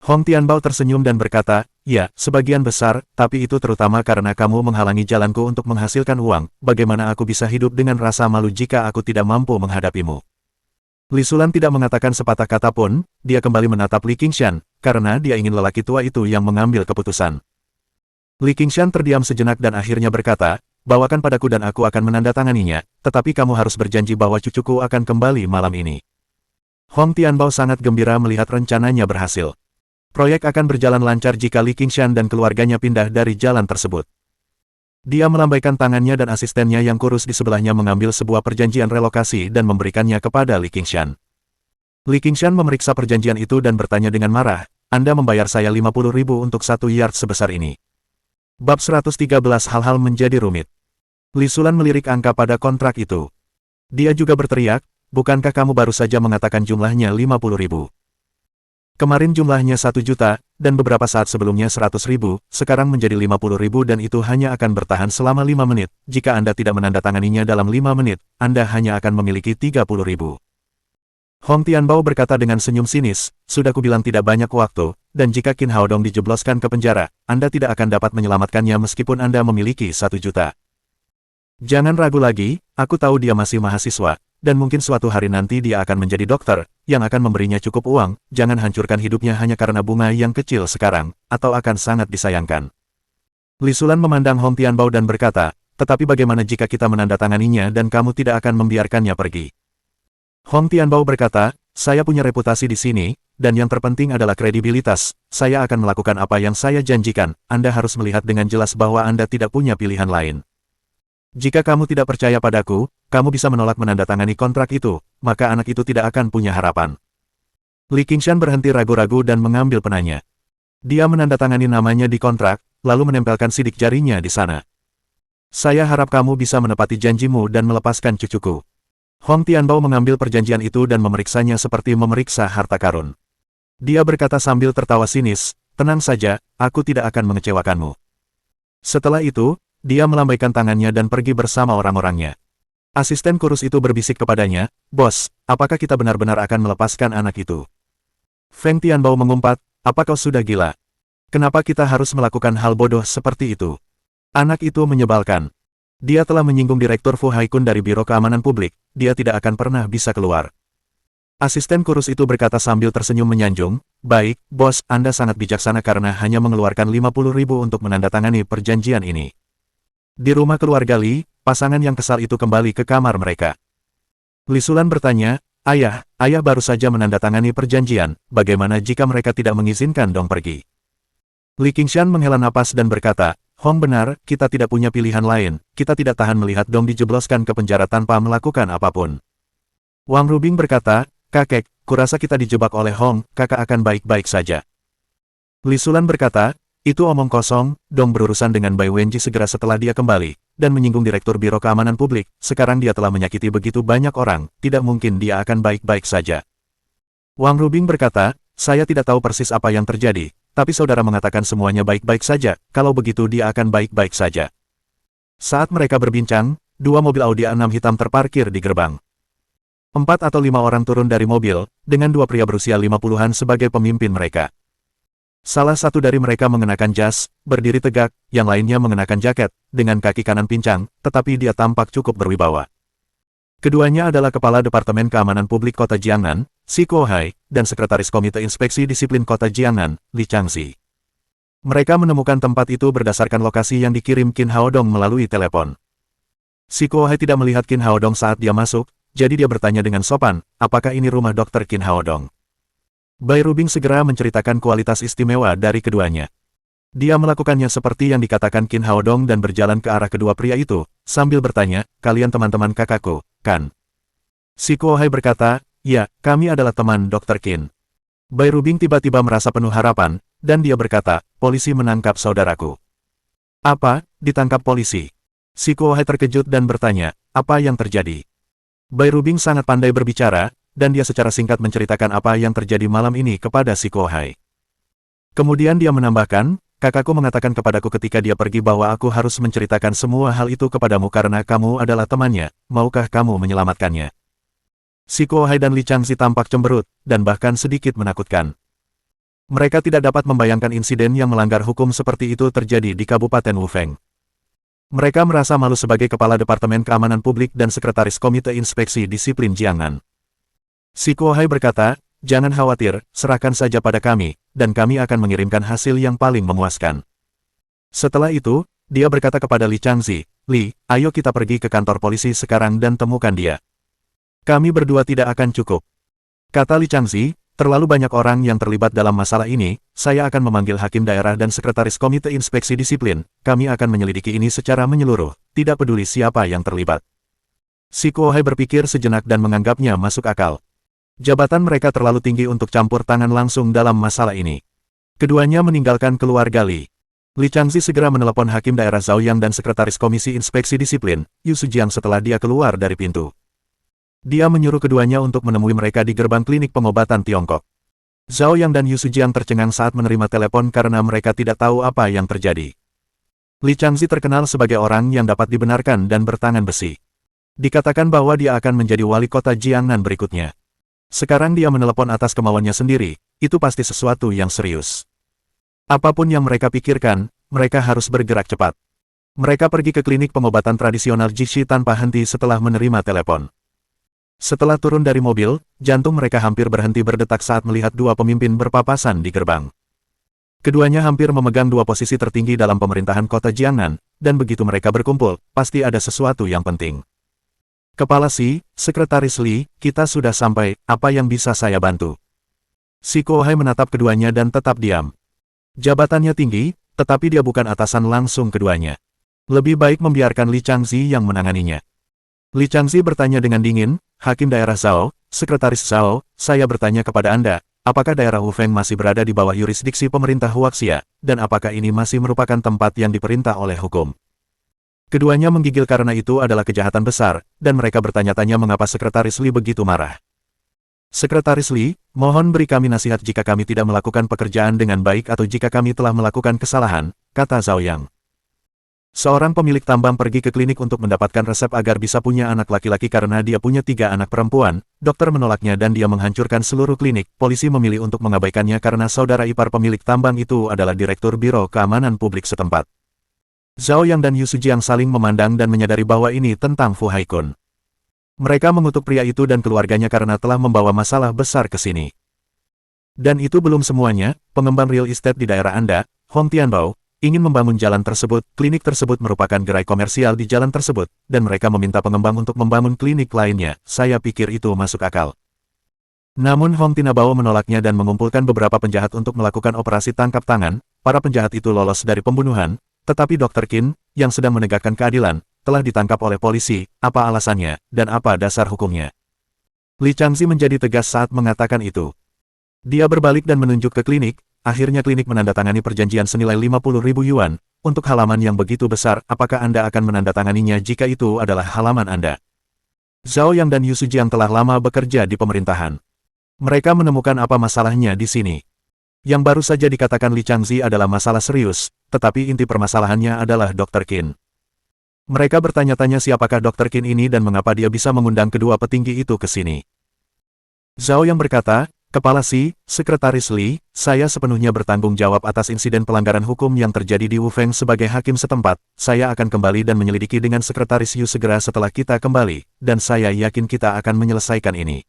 Hong Tianbao tersenyum dan berkata, ya, sebagian besar, tapi itu terutama karena kamu menghalangi jalanku untuk menghasilkan uang, bagaimana aku bisa hidup dengan rasa malu jika aku tidak mampu menghadapimu? Li Sulan tidak mengatakan sepatah kata pun, dia kembali menatap Li Qingshan, karena dia ingin lelaki tua itu yang mengambil keputusan. Li Qingshan terdiam sejenak dan akhirnya berkata, bawakan padaku dan aku akan menandatanganinya, tetapi kamu harus berjanji bahwa cucuku akan kembali malam ini. Hong Tianbao sangat gembira melihat rencananya berhasil. Proyek akan berjalan lancar jika Li Qingshan dan keluarganya pindah dari jalan tersebut. Dia melambaikan tangannya dan asistennya yang kurus di sebelahnya mengambil sebuah perjanjian relokasi dan memberikannya kepada Li Qingshan. Li Qingshan memeriksa perjanjian itu dan bertanya dengan marah, Anda membayar saya 50.000 untuk 1 yard sebesar ini. Bab 113 hal-hal menjadi rumit. Li Sulan melirik angka pada kontrak itu. Dia juga berteriak, bukankah kamu baru saja mengatakan jumlahnya 50.000? Kemarin jumlahnya 1 juta, dan beberapa saat sebelumnya 100.000, sekarang menjadi 50.000 dan itu hanya akan bertahan selama 5 menit. Jika Anda tidak menandatanganinya dalam 5 menit, Anda hanya akan memiliki 30.000. Hong Tianbao berkata dengan senyum sinis, sudah kubilang tidak banyak waktu, dan jika Qin Hao Dong dijebloskan ke penjara, Anda tidak akan dapat menyelamatkannya meskipun Anda memiliki 1 juta. Jangan ragu lagi, aku tahu dia masih mahasiswa, dan mungkin suatu hari nanti dia akan menjadi dokter, yang akan memberinya cukup uang, jangan hancurkan hidupnya hanya karena bunga yang kecil sekarang, atau akan sangat disayangkan. Li Sulan memandang Hong Tianbao dan berkata, tetapi bagaimana jika kita menandatanganinya dan kamu tidak akan membiarkannya pergi? Hong Tianbao berkata, saya punya reputasi di sini, dan yang terpenting adalah kredibilitas, saya akan melakukan apa yang saya janjikan, Anda harus melihat dengan jelas bahwa Anda tidak punya pilihan lain. Jika kamu tidak percaya padaku, kamu bisa menolak menandatangani kontrak itu, maka anak itu tidak akan punya harapan. Li Qingshan berhenti ragu-ragu dan mengambil penanya. Dia menandatangani namanya di kontrak, lalu menempelkan sidik jarinya di sana. Saya harap kamu bisa menepati janjimu dan melepaskan cucuku. Hong Tianbao mengambil perjanjian itu dan memeriksanya seperti memeriksa harta karun. Dia berkata sambil tertawa sinis, tenang saja, aku tidak akan mengecewakanmu. Setelah itu, dia melambaikan tangannya dan pergi bersama orang-orangnya. Asisten kurus itu berbisik kepadanya, bos, apakah kita benar-benar akan melepaskan anak itu? Feng Tianbao mengumpat, apa kau sudah gila? Kenapa kita harus melakukan hal bodoh seperti itu? Anak itu menyebalkan. Dia telah menyinggung Direktur Fu Haikun dari Biro Keamanan Publik, dia tidak akan pernah bisa keluar. Asisten kurus itu berkata sambil tersenyum menyanjung, "Baik, bos, Anda sangat bijaksana karena hanya mengeluarkan 50.000 untuk menandatangani perjanjian ini." Di rumah keluarga Li, pasangan yang kesal itu kembali ke kamar mereka. Li Sulan bertanya, ayah baru saja menandatangani perjanjian, bagaimana jika mereka tidak mengizinkan Dong pergi?" Li Qingshan menghela napas dan berkata, "Hong benar, kita tidak punya pilihan lain, kita tidak tahan melihat Dong dijebloskan ke penjara tanpa melakukan apapun." Wang Rubing berkata, "Kakek, kurasa kita dijebak oleh Hong, kakak akan baik-baik saja." Li Sulan berkata, "Itu omong kosong, Dong berurusan dengan Bai Wenji segera setelah dia kembali, dan menyinggung Direktur Biro Keamanan Publik, sekarang dia telah menyakiti begitu banyak orang, tidak mungkin dia akan baik-baik saja." Wang Rubing berkata, "Saya tidak tahu persis apa yang terjadi, tapi saudara mengatakan semuanya baik-baik saja, kalau begitu dia akan baik-baik saja." Saat mereka berbincang, dua mobil Audi A6 hitam terparkir di gerbang. 4 atau 5 orang turun dari mobil, dengan dua pria berusia 50-an sebagai pemimpin mereka. Salah satu dari mereka mengenakan jas, berdiri tegak, yang lainnya mengenakan jaket, dengan kaki kanan pincang, tetapi dia tampak cukup berwibawa. Keduanya adalah Kepala Departemen Keamanan Publik Kota Jiangnan, Si Kuo-hai, dan Sekretaris Komite Inspeksi Disiplin Kota Jiangnan, Li Changxi. Mereka menemukan tempat itu berdasarkan lokasi yang dikirim Qin Haodong melalui telepon. Si Kuo-hai tidak melihat Qin Haodong saat dia masuk, jadi dia bertanya dengan sopan, apakah ini rumah Dr. Qin Haodong? Bai Rubing segera menceritakan kualitas istimewa dari keduanya. Dia melakukannya seperti yang dikatakan Qin Haodong dan berjalan ke arah kedua pria itu, sambil bertanya, "Kalian teman-teman kakakku, kan?" Si Kuo-hai berkata, "Ya, kami adalah teman Dr. Qin." Bai Rubing tiba-tiba merasa penuh harapan, dan dia berkata, "Polisi menangkap saudaraku." "Apa, ditangkap polisi?" Si Kuo-hai terkejut dan bertanya, "Apa yang terjadi?" Bai Rubing sangat pandai berbicara, dan dia secara singkat menceritakan apa yang terjadi malam ini kepada si Kuo-hai. Kemudian dia menambahkan, "Kakakku mengatakan kepadaku ketika dia pergi bahwa aku harus menceritakan semua hal itu kepadamu karena kamu adalah temannya, maukah kamu menyelamatkannya?" Si Kuo-hai dan Li Changxi tampak cemberut, dan bahkan sedikit menakutkan. Mereka tidak dapat membayangkan insiden yang melanggar hukum seperti itu terjadi di Kabupaten Wufeng. Mereka merasa malu sebagai Kepala Departemen Keamanan Publik dan Sekretaris Komite Inspeksi Disiplin Jiangnan. Si Kuo-hai berkata, "Jangan khawatir, serahkan saja pada kami, dan kami akan mengirimkan hasil yang paling memuaskan." Setelah itu, dia berkata kepada Li Changxi, "Li, ayo kita pergi ke kantor polisi sekarang dan temukan dia. Kami berdua tidak akan cukup." Kata Li Changxi, "Terlalu banyak orang yang terlibat dalam masalah ini, saya akan memanggil hakim daerah dan sekretaris komite inspeksi disiplin, kami akan menyelidiki ini secara menyeluruh, tidak peduli siapa yang terlibat." Si Kuo-hai berpikir sejenak dan menganggapnya masuk akal. Jabatan mereka terlalu tinggi untuk campur tangan langsung dalam masalah ini. Keduanya meninggalkan keluarga Li. Li Changxi segera menelepon hakim daerah Zhao Yang dan sekretaris komisi inspeksi disiplin, Yu Sujiang setelah dia keluar dari pintu. Dia menyuruh keduanya untuk menemui mereka di gerbang klinik pengobatan Tiongkok. Zhao Yang dan Yu Sujiang tercengang saat menerima telepon karena mereka tidak tahu apa yang terjadi. Li Changxi terkenal sebagai orang yang dapat dibenarkan dan bertangan besi. Dikatakan bahwa dia akan menjadi wali kota Jiangnan berikutnya. Sekarang dia menelepon atas kemauannya sendiri, itu pasti sesuatu yang serius. Apapun yang mereka pikirkan, mereka harus bergerak cepat. Mereka pergi ke klinik pengobatan tradisional Jishi tanpa henti setelah menerima telepon. Setelah turun dari mobil, jantung mereka hampir berhenti berdetak saat melihat dua pemimpin berpapasan di gerbang. Keduanya hampir memegang dua posisi tertinggi dalam pemerintahan kota Jiangnan, dan begitu mereka berkumpul, pasti ada sesuatu yang penting. "Kepala Si, Sekretaris Li, kita sudah sampai, apa yang bisa saya bantu?" Si Kuo-hai menatap keduanya dan tetap diam. Jabatannya tinggi, tetapi dia bukan atasan langsung keduanya. Lebih baik membiarkan Li Changxi yang menanganinya. Li Changxi bertanya dengan dingin, "Hakim daerah Zhao, Sekretaris Zhao, saya bertanya kepada Anda, apakah daerah Wufeng masih berada di bawah yurisdiksi pemerintah Huaxia, dan apakah ini masih merupakan tempat yang diperintah oleh hukum?" Keduanya menggigil karena itu adalah kejahatan besar, dan mereka bertanya-tanya mengapa Sekretaris Li begitu marah. "Sekretaris Li, mohon beri kami nasihat jika kami tidak melakukan pekerjaan dengan baik atau jika kami telah melakukan kesalahan," kata Zhao Yang. Seorang pemilik tambang pergi ke klinik untuk mendapatkan resep agar bisa punya anak laki-laki karena dia punya 3 anak perempuan. Dokter menolaknya dan dia menghancurkan seluruh klinik. Polisi memilih untuk mengabaikannya karena saudara ipar pemilik tambang itu adalah Direktur Biro Keamanan Publik setempat. Zhao Yang dan Yu Sujiang saling memandang dan menyadari bahwa ini tentang Fu Haikun. Mereka mengutuk pria itu dan keluarganya karena telah membawa masalah besar ke sini. Dan itu belum semuanya, pengembang real estate di daerah Anda, Hong Tianbao, ingin membangun jalan tersebut. Klinik tersebut merupakan gerai komersial di jalan tersebut, dan mereka meminta pengembang untuk membangun klinik lainnya. Saya pikir itu masuk akal. Namun Hong Tianbao menolaknya dan mengumpulkan beberapa penjahat untuk melakukan operasi tangkap tangan. Para penjahat itu lolos dari pembunuhan, tetapi Dr. Qin, yang sedang menegakkan keadilan, telah ditangkap oleh polisi. Apa alasannya, dan apa dasar hukumnya? Li Changzi menjadi tegas saat mengatakan itu. Dia berbalik dan menunjuk ke klinik. Akhirnya klinik menandatangani perjanjian senilai 50.000 yuan, untuk halaman yang begitu besar. Apakah Anda akan menandatanganinya jika itu adalah halaman Anda? Zhao Yang dan Yu Suji yang telah lama bekerja di pemerintahan. Mereka menemukan apa masalahnya di sini. Yang baru saja dikatakan Li Changzi adalah masalah serius, tetapi inti permasalahannya adalah Dr. Qin. Mereka bertanya-tanya siapakah Dr. Qin ini dan mengapa dia bisa mengundang kedua petinggi itu ke sini. Zhao Yang berkata, Kepala Si, Sekretaris Li, saya sepenuhnya bertanggung jawab atas insiden pelanggaran hukum yang terjadi di Wufeng sebagai hakim setempat. Saya akan kembali dan menyelidiki dengan Sekretaris Yu segera setelah kita kembali, dan saya yakin kita akan menyelesaikan ini.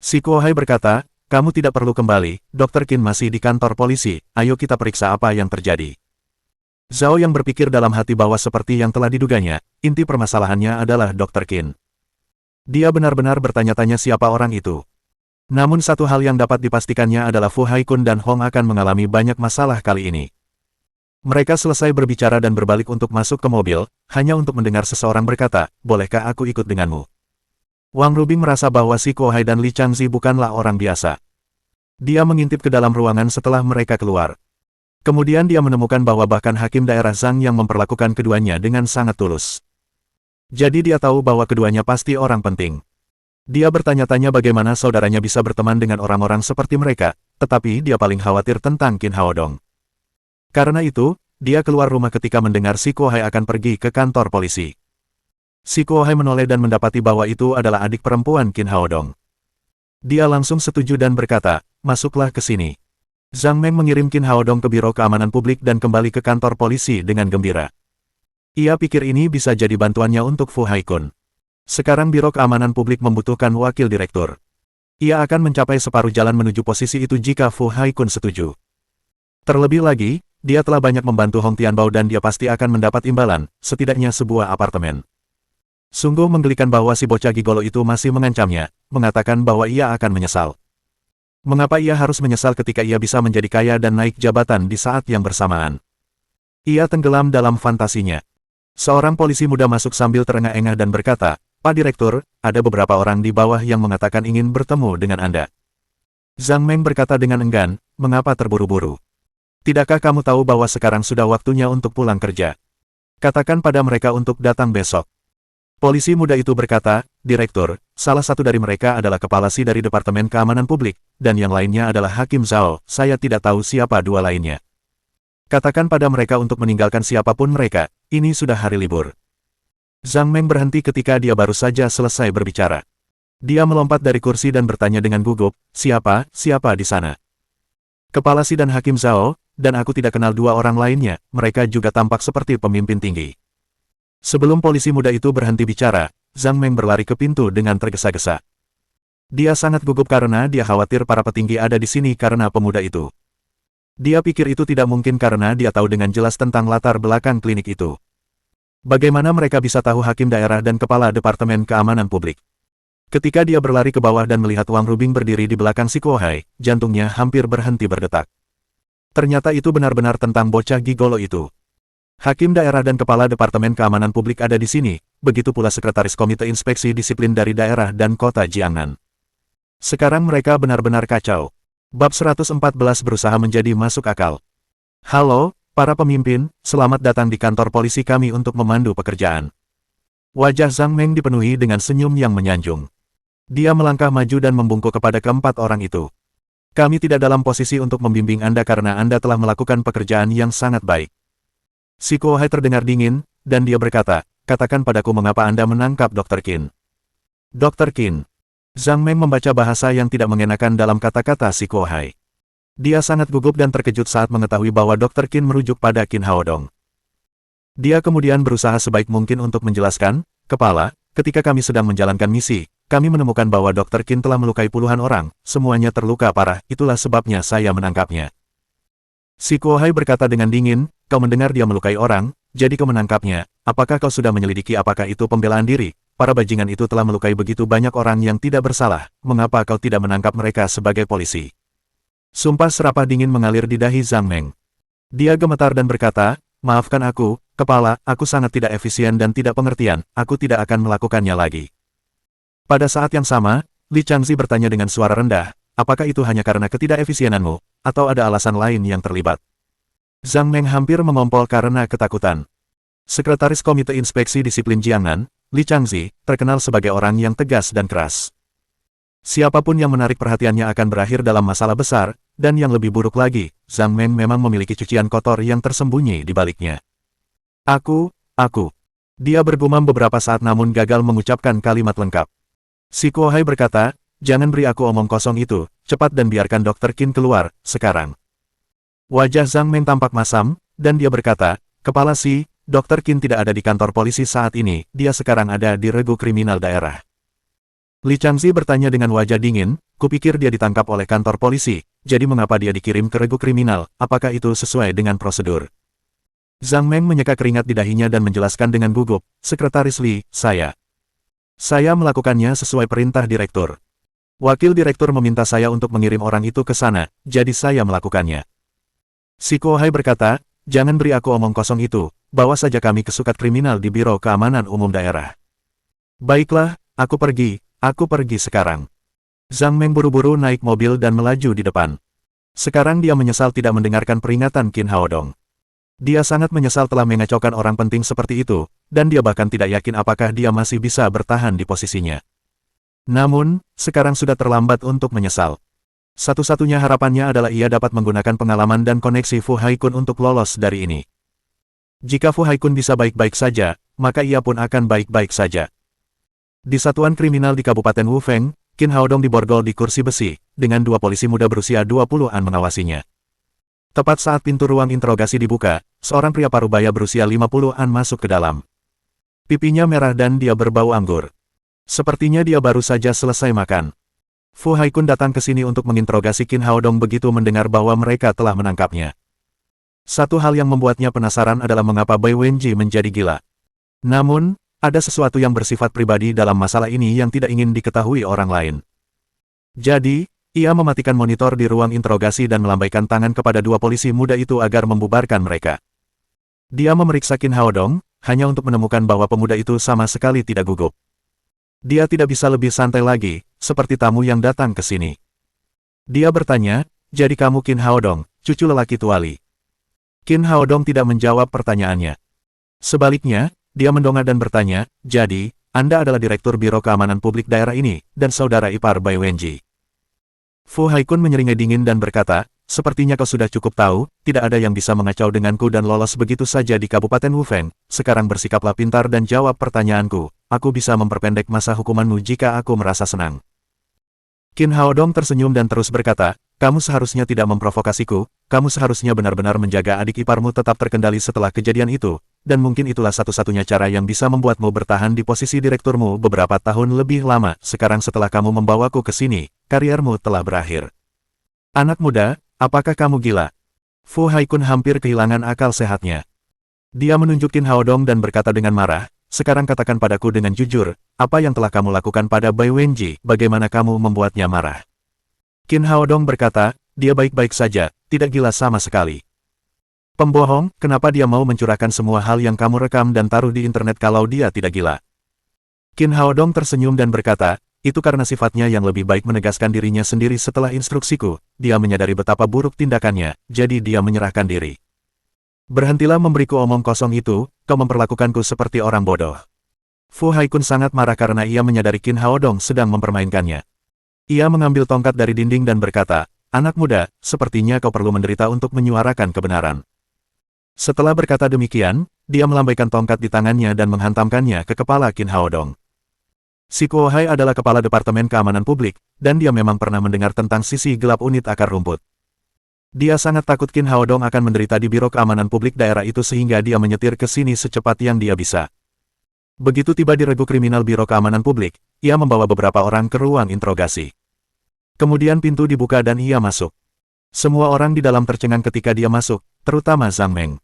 Si Kuohai berkata, kamu tidak perlu kembali, Dr. Qin masih di kantor polisi, ayo kita periksa apa yang terjadi. Zhao Yang berpikir dalam hati bahwa seperti yang telah diduganya, inti permasalahannya adalah Dr. Qin. Dia benar-benar bertanya-tanya siapa orang itu. Namun satu hal yang dapat dipastikannya adalah Fu Haikun dan Hong akan mengalami banyak masalah kali ini. Mereka selesai berbicara dan berbalik untuk masuk ke mobil, hanya untuk mendengar seseorang berkata, bolehkah aku ikut denganmu? Wang Rubing merasa bahwa si Kuohai dan Li Changzi bukanlah orang biasa. Dia mengintip ke dalam ruangan setelah mereka keluar. Kemudian dia menemukan bahwa bahkan hakim daerah Zhang yang memperlakukan keduanya dengan sangat tulus. Jadi dia tahu bahwa keduanya pasti orang penting. Dia bertanya-tanya bagaimana saudaranya bisa berteman dengan orang-orang seperti mereka, tetapi dia paling khawatir tentang Qin Haodong. Karena itu, dia keluar rumah ketika mendengar si Kuohai akan pergi ke kantor polisi. Si Kuohai menoleh dan mendapati bahwa itu adalah adik perempuan Qin Haodong. Dia langsung setuju dan berkata, masuklah ke sini. Zhang Meng mengirim Qin Haodong ke Biro Keamanan Publik dan kembali ke kantor polisi dengan gembira. Ia pikir ini bisa jadi bantuannya untuk Fu Haikun. Sekarang Biro Keamanan Publik membutuhkan wakil direktur. Ia akan mencapai separuh jalan menuju posisi itu jika Fu Haikun setuju. Terlebih lagi, dia telah banyak membantu Hong Tianbao dan dia pasti akan mendapat imbalan, setidaknya sebuah apartemen. Sungguh menggelikan bahwa si bocah gigolo itu masih mengancamnya, mengatakan bahwa ia akan menyesal. Mengapa ia harus menyesal ketika ia bisa menjadi kaya dan naik jabatan di saat yang bersamaan? Ia tenggelam dalam fantasinya. Seorang polisi muda masuk sambil terengah-engah dan berkata, Pak Direktur, ada beberapa orang di bawah yang mengatakan ingin bertemu dengan Anda. Zhang Meng berkata dengan enggan, mengapa terburu-buru? Tidakkah kamu tahu bahwa sekarang sudah waktunya untuk pulang kerja? Katakan pada mereka untuk datang besok. Polisi muda itu berkata, Direktur, salah satu dari mereka adalah kepala Si dari Departemen Keamanan Publik, dan yang lainnya adalah Hakim Zhao, saya tidak tahu siapa dua lainnya. Katakan pada mereka untuk meninggalkan siapapun mereka, ini sudah hari libur. Zhang Meng berhenti ketika dia baru saja selesai berbicara. Dia melompat dari kursi dan bertanya dengan gugup, siapa di sana? Kepala Si dan Hakim Zhao, dan aku tidak kenal dua orang lainnya, mereka juga tampak seperti pemimpin tinggi. Sebelum polisi muda itu berhenti bicara, Zhang Meng berlari ke pintu dengan tergesa-gesa. Dia sangat gugup karena dia khawatir para petinggi ada di sini karena pemuda itu. Dia pikir itu tidak mungkin karena dia tahu dengan jelas tentang latar belakang klinik itu. Bagaimana mereka bisa tahu hakim daerah dan kepala Departemen Keamanan Publik? Ketika dia berlari ke bawah dan melihat Wang Rubing berdiri di belakang si Kuohai, jantungnya hampir berhenti berdetak. Ternyata itu benar-benar tentang bocah gigolo itu. Hakim daerah dan kepala Departemen Keamanan Publik ada di sini, begitu pula Sekretaris Komite Inspeksi Disiplin dari daerah dan kota Jiangnan. Sekarang mereka benar-benar kacau. Bab 114 berusaha menjadi masuk akal. Halo, para pemimpin, selamat datang di kantor polisi kami untuk memandu pekerjaan. Wajah Zhang Meng dipenuhi dengan senyum yang menyanjung. Dia melangkah maju dan membungkuk kepada keempat orang itu. Kami tidak dalam posisi untuk membimbing Anda karena Anda telah melakukan pekerjaan yang sangat baik. Si Kuohai terdengar dingin, dan dia berkata, katakan padaku mengapa Anda menangkap Dr. Qin. Dr. Qin. Zhang Meng membaca bahasa yang tidak mengenakan dalam kata-kata si Kuohai. Dia sangat gugup dan terkejut saat mengetahui bahwa Dr. Qin merujuk pada Qin Haodong. Dia kemudian berusaha sebaik mungkin untuk menjelaskan, ketika kami sedang menjalankan misi, kami menemukan bahwa Dr. Qin telah melukai puluhan orang, semuanya terluka parah, itulah sebabnya saya menangkapnya. Si Kuohai berkata dengan dingin, kau mendengar dia melukai orang, jadi kau menangkapnya, apakah kau sudah menyelidiki apakah itu pembelaan diri? Para bajingan itu telah melukai begitu banyak orang yang tidak bersalah, mengapa kau tidak menangkap mereka sebagai polisi? Sumpah serapah dingin mengalir di dahi Zhang Meng. Dia gemetar dan berkata, maafkan aku, kepala, aku sangat tidak efisien dan tidak pengertian, aku tidak akan melakukannya lagi. Pada saat yang sama, Li Changzi bertanya dengan suara rendah, apakah itu hanya karena ketidakefisienanmu, atau ada alasan lain yang terlibat? Zhang Meng hampir mengompol karena ketakutan. Sekretaris Komite Inspeksi Disiplin Jiangnan, Li Changzi, terkenal sebagai orang yang tegas dan keras. Siapapun yang menarik perhatiannya akan berakhir dalam masalah besar, dan yang lebih buruk lagi, Zhang Meng memang memiliki cucian kotor yang tersembunyi di baliknya. Aku. Dia bergumam beberapa saat namun gagal mengucapkan kalimat lengkap. Si Kuohai berkata, jangan beri aku omong kosong itu, cepat dan biarkan Dr. Qin keluar, sekarang. Wajah Zhang Meng tampak masam, dan dia berkata, Kepala Si, Dr. Qin tidak ada di kantor polisi saat ini, dia sekarang ada di regu kriminal daerah. Li Changzi bertanya dengan wajah dingin, kupikir dia ditangkap oleh kantor polisi, jadi mengapa dia dikirim ke regu kriminal, apakah itu sesuai dengan prosedur? Zhang Meng menyeka keringat di dahinya dan menjelaskan dengan gugup, Sekretaris Li, saya melakukannya sesuai perintah direktur. Wakil direktur meminta saya untuk mengirim orang itu ke sana, jadi saya melakukannya. Si Kuohai berkata, jangan beri aku omong kosong itu, bawa saja kami ke sukat kriminal di Biro Keamanan Umum Daerah. Baiklah, aku pergi sekarang. Zhang Meng buru-buru naik mobil dan melaju di depan. Sekarang dia menyesal tidak mendengarkan peringatan Qin Haodong. Dia sangat menyesal telah mengacaukan orang penting seperti itu, dan dia bahkan tidak yakin apakah dia masih bisa bertahan di posisinya. Namun, sekarang sudah terlambat untuk menyesal. Satu-satunya harapannya adalah ia dapat menggunakan pengalaman dan koneksi Fu Haikun untuk lolos dari ini. Jika Fu Haikun bisa baik-baik saja, maka ia pun akan baik-baik saja. Di satuan kriminal di Kabupaten Wufeng, Qin Haodong diborgol di kursi besi, dengan dua polisi muda berusia 20-an mengawasinya. Tepat saat pintu ruang interogasi dibuka, seorang pria parubaya berusia 50-an masuk ke dalam. Pipinya merah dan dia berbau anggur. Sepertinya dia baru saja selesai makan. Fu Haikun datang ke sini untuk menginterogasi Qin Haodong begitu mendengar bahwa mereka telah menangkapnya. Satu hal yang membuatnya penasaran adalah mengapa Bai Wenji menjadi gila. Namun, ada sesuatu yang bersifat pribadi dalam masalah ini yang tidak ingin diketahui orang lain. Jadi, ia mematikan monitor di ruang interogasi dan melambaikan tangan kepada dua polisi muda itu agar membubarkan mereka. Dia memeriksa Qin Haodong, hanya untuk menemukan bahwa pemuda itu sama sekali tidak gugup. Dia tidak bisa lebih santai lagi, seperti tamu yang datang ke sini. Dia bertanya, jadi kamu Qin Haodong, cucu lelaki Tuali. Qin Haodong tidak menjawab pertanyaannya. Sebaliknya, dia mendongak dan bertanya, jadi, Anda adalah Direktur Biro Keamanan Publik daerah ini, dan saudara ipar Bai Wenji. Fu Haikun menyeringai dingin dan berkata, sepertinya kau sudah cukup tahu, tidak ada yang bisa mengacau denganku dan lolos begitu saja di Kabupaten Wufeng, sekarang bersikaplah pintar dan jawab pertanyaanku, aku bisa memperpendek masa hukumanmu jika aku merasa senang. Qin Haodong tersenyum dan terus berkata, kamu seharusnya tidak memprovokasiku, kamu seharusnya benar-benar menjaga adik iparmu tetap terkendali setelah kejadian itu, dan mungkin itulah satu-satunya cara yang bisa membuatmu bertahan di posisi direkturmu beberapa tahun lebih lama, sekarang setelah kamu membawaku ke sini, kariermu telah berakhir. Anak muda, apakah kamu gila? Fu Haikun hampir kehilangan akal sehatnya. Dia menunjuk Qin Haodong dan berkata dengan marah, sekarang katakan padaku dengan jujur, apa yang telah kamu lakukan pada Bai Wenji, bagaimana kamu membuatnya marah? Qin Haodong berkata, dia baik-baik saja, tidak gila sama sekali. Pembohong, kenapa dia mau mencurahkan semua hal yang kamu rekam dan taruh di internet kalau dia tidak gila? Qin Haodong tersenyum dan berkata, itu karena sifatnya yang lebih baik menegaskan dirinya sendiri setelah instruksiku, dia menyadari betapa buruk tindakannya, jadi dia menyerahkan diri. Berhentilah memberiku omong kosong itu, kau memperlakukanku seperti orang bodoh. Fu Haikun sangat marah karena ia menyadari Qin Haodong sedang mempermainkannya. Ia mengambil tongkat dari dinding dan berkata, anak muda, sepertinya kau perlu menderita untuk menyuarakan kebenaran. Setelah berkata demikian, dia melambaikan tongkat di tangannya dan menghantamkannya ke kepala Qin Haodong. Si Kuohai adalah kepala Departemen Keamanan Publik, dan dia memang pernah mendengar tentang sisi gelap unit akar rumput. Dia sangat takut Qin Haodong akan menderita di Biro Keamanan Publik daerah itu sehingga dia menyetir ke sini secepat yang dia bisa. Begitu tiba di regu kriminal Biro Keamanan Publik, ia membawa beberapa orang ke ruang interogasi. Kemudian pintu dibuka dan ia masuk. Semua orang di dalam tercengang ketika dia masuk, terutama Zhang Meng.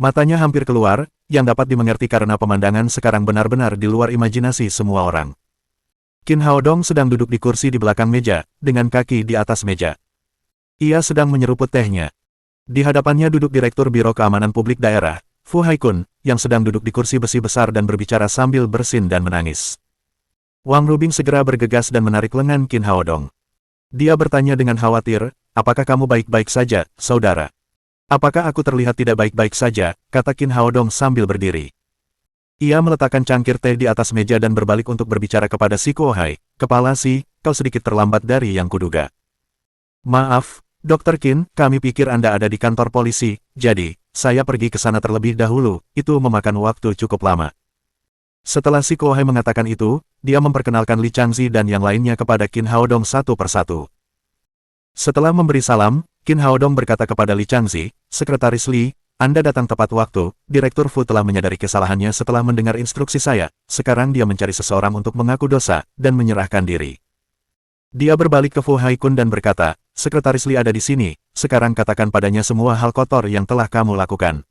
Matanya hampir keluar, yang dapat dimengerti karena pemandangan sekarang benar-benar di luar imajinasi semua orang. Qin Haodong sedang duduk di kursi di belakang meja, dengan kaki di atas meja. Ia sedang menyeruput tehnya. Di hadapannya duduk Direktur Biro Keamanan Publik Daerah, Fu Haikun, yang sedang duduk di kursi besi besar dan berbicara sambil bersin dan menangis. Wang Rubing segera bergegas dan menarik lengan Qin Haodong. Dia bertanya dengan khawatir, apakah kamu baik-baik saja, saudara? Apakah aku terlihat tidak baik-baik saja, kata Qin Haodong sambil berdiri. Ia meletakkan cangkir teh di atas meja dan berbalik untuk berbicara kepada si Kuohai, kepala si, kau sedikit terlambat dari yang kuduga. Maaf, Dr. Qin, kami pikir Anda ada di kantor polisi, jadi, saya pergi ke sana terlebih dahulu, itu memakan waktu cukup lama. Setelah si Kuohai mengatakan itu, dia memperkenalkan Li Changzi dan yang lainnya kepada Qin Haodong satu persatu. Setelah memberi salam, Qin Haodong berkata kepada Li Changzi, Sekretaris Li, Anda datang tepat waktu, Direktur Fu telah menyadari kesalahannya setelah mendengar instruksi saya, sekarang dia mencari seseorang untuk mengaku dosa, dan menyerahkan diri. Dia berbalik ke Fu Haikun dan berkata, Sekretaris Li ada di sini, sekarang katakan padanya semua hal kotor yang telah kamu lakukan.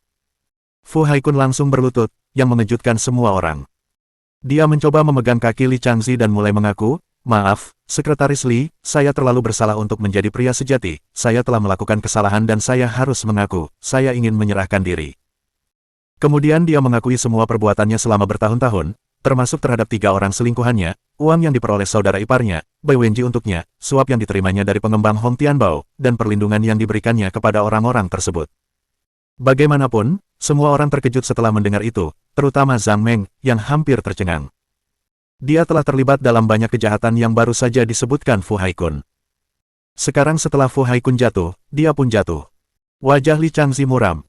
Fu Haikun langsung berlutut, yang mengejutkan semua orang. Dia mencoba memegang kaki Li Changzi dan mulai mengaku, maaf, Sekretaris Li, saya terlalu bersalah untuk menjadi pria sejati, saya telah melakukan kesalahan dan saya harus mengaku, saya ingin menyerahkan diri. Kemudian dia mengakui semua perbuatannya selama bertahun-tahun, termasuk terhadap 3 orang selingkuhannya, uang yang diperoleh saudara iparnya, Bai Wenji untuknya, suap yang diterimanya dari pengembang Hong Tianbao, dan perlindungan yang diberikannya kepada orang-orang tersebut. Bagaimanapun, semua orang terkejut setelah mendengar itu, terutama Zhang Meng, yang hampir tercengang. Dia telah terlibat dalam banyak kejahatan yang baru saja disebutkan Fu Haikun. Sekarang setelah Fu Haikun jatuh, dia pun jatuh. Wajah Li Changzi muram.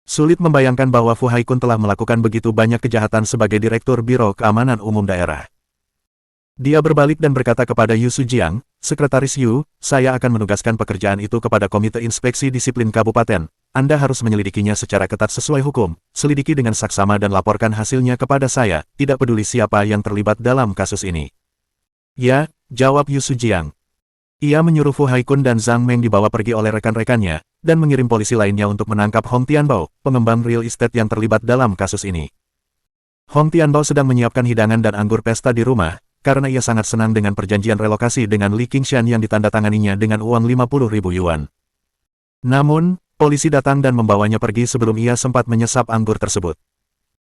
Sulit membayangkan bahwa Fu Haikun telah melakukan begitu banyak kejahatan sebagai Direktur Biro Keamanan Umum Daerah. Dia berbalik dan berkata kepada Yu Sujiang, Sekretaris Yu, saya akan menugaskan pekerjaan itu kepada Komite Inspeksi Disiplin Kabupaten. Anda harus menyelidikinya secara ketat sesuai hukum, selidiki dengan saksama dan laporkan hasilnya kepada saya, tidak peduli siapa yang terlibat dalam kasus ini. Ya, jawab Yu Sujiang. Ia menyuruh Fu Haikun dan Zhang Meng dibawa pergi oleh rekan-rekannya, dan mengirim polisi lainnya untuk menangkap Hong Tianbao, pengembang real estate yang terlibat dalam kasus ini. Hong Tianbao sedang menyiapkan hidangan dan anggur pesta di rumah, karena ia sangat senang dengan perjanjian relokasi dengan Li Qingshan yang ditandatanganinya dengan uang 50.000 yuan. Namun, polisi datang dan membawanya pergi sebelum ia sempat menyesap anggur tersebut.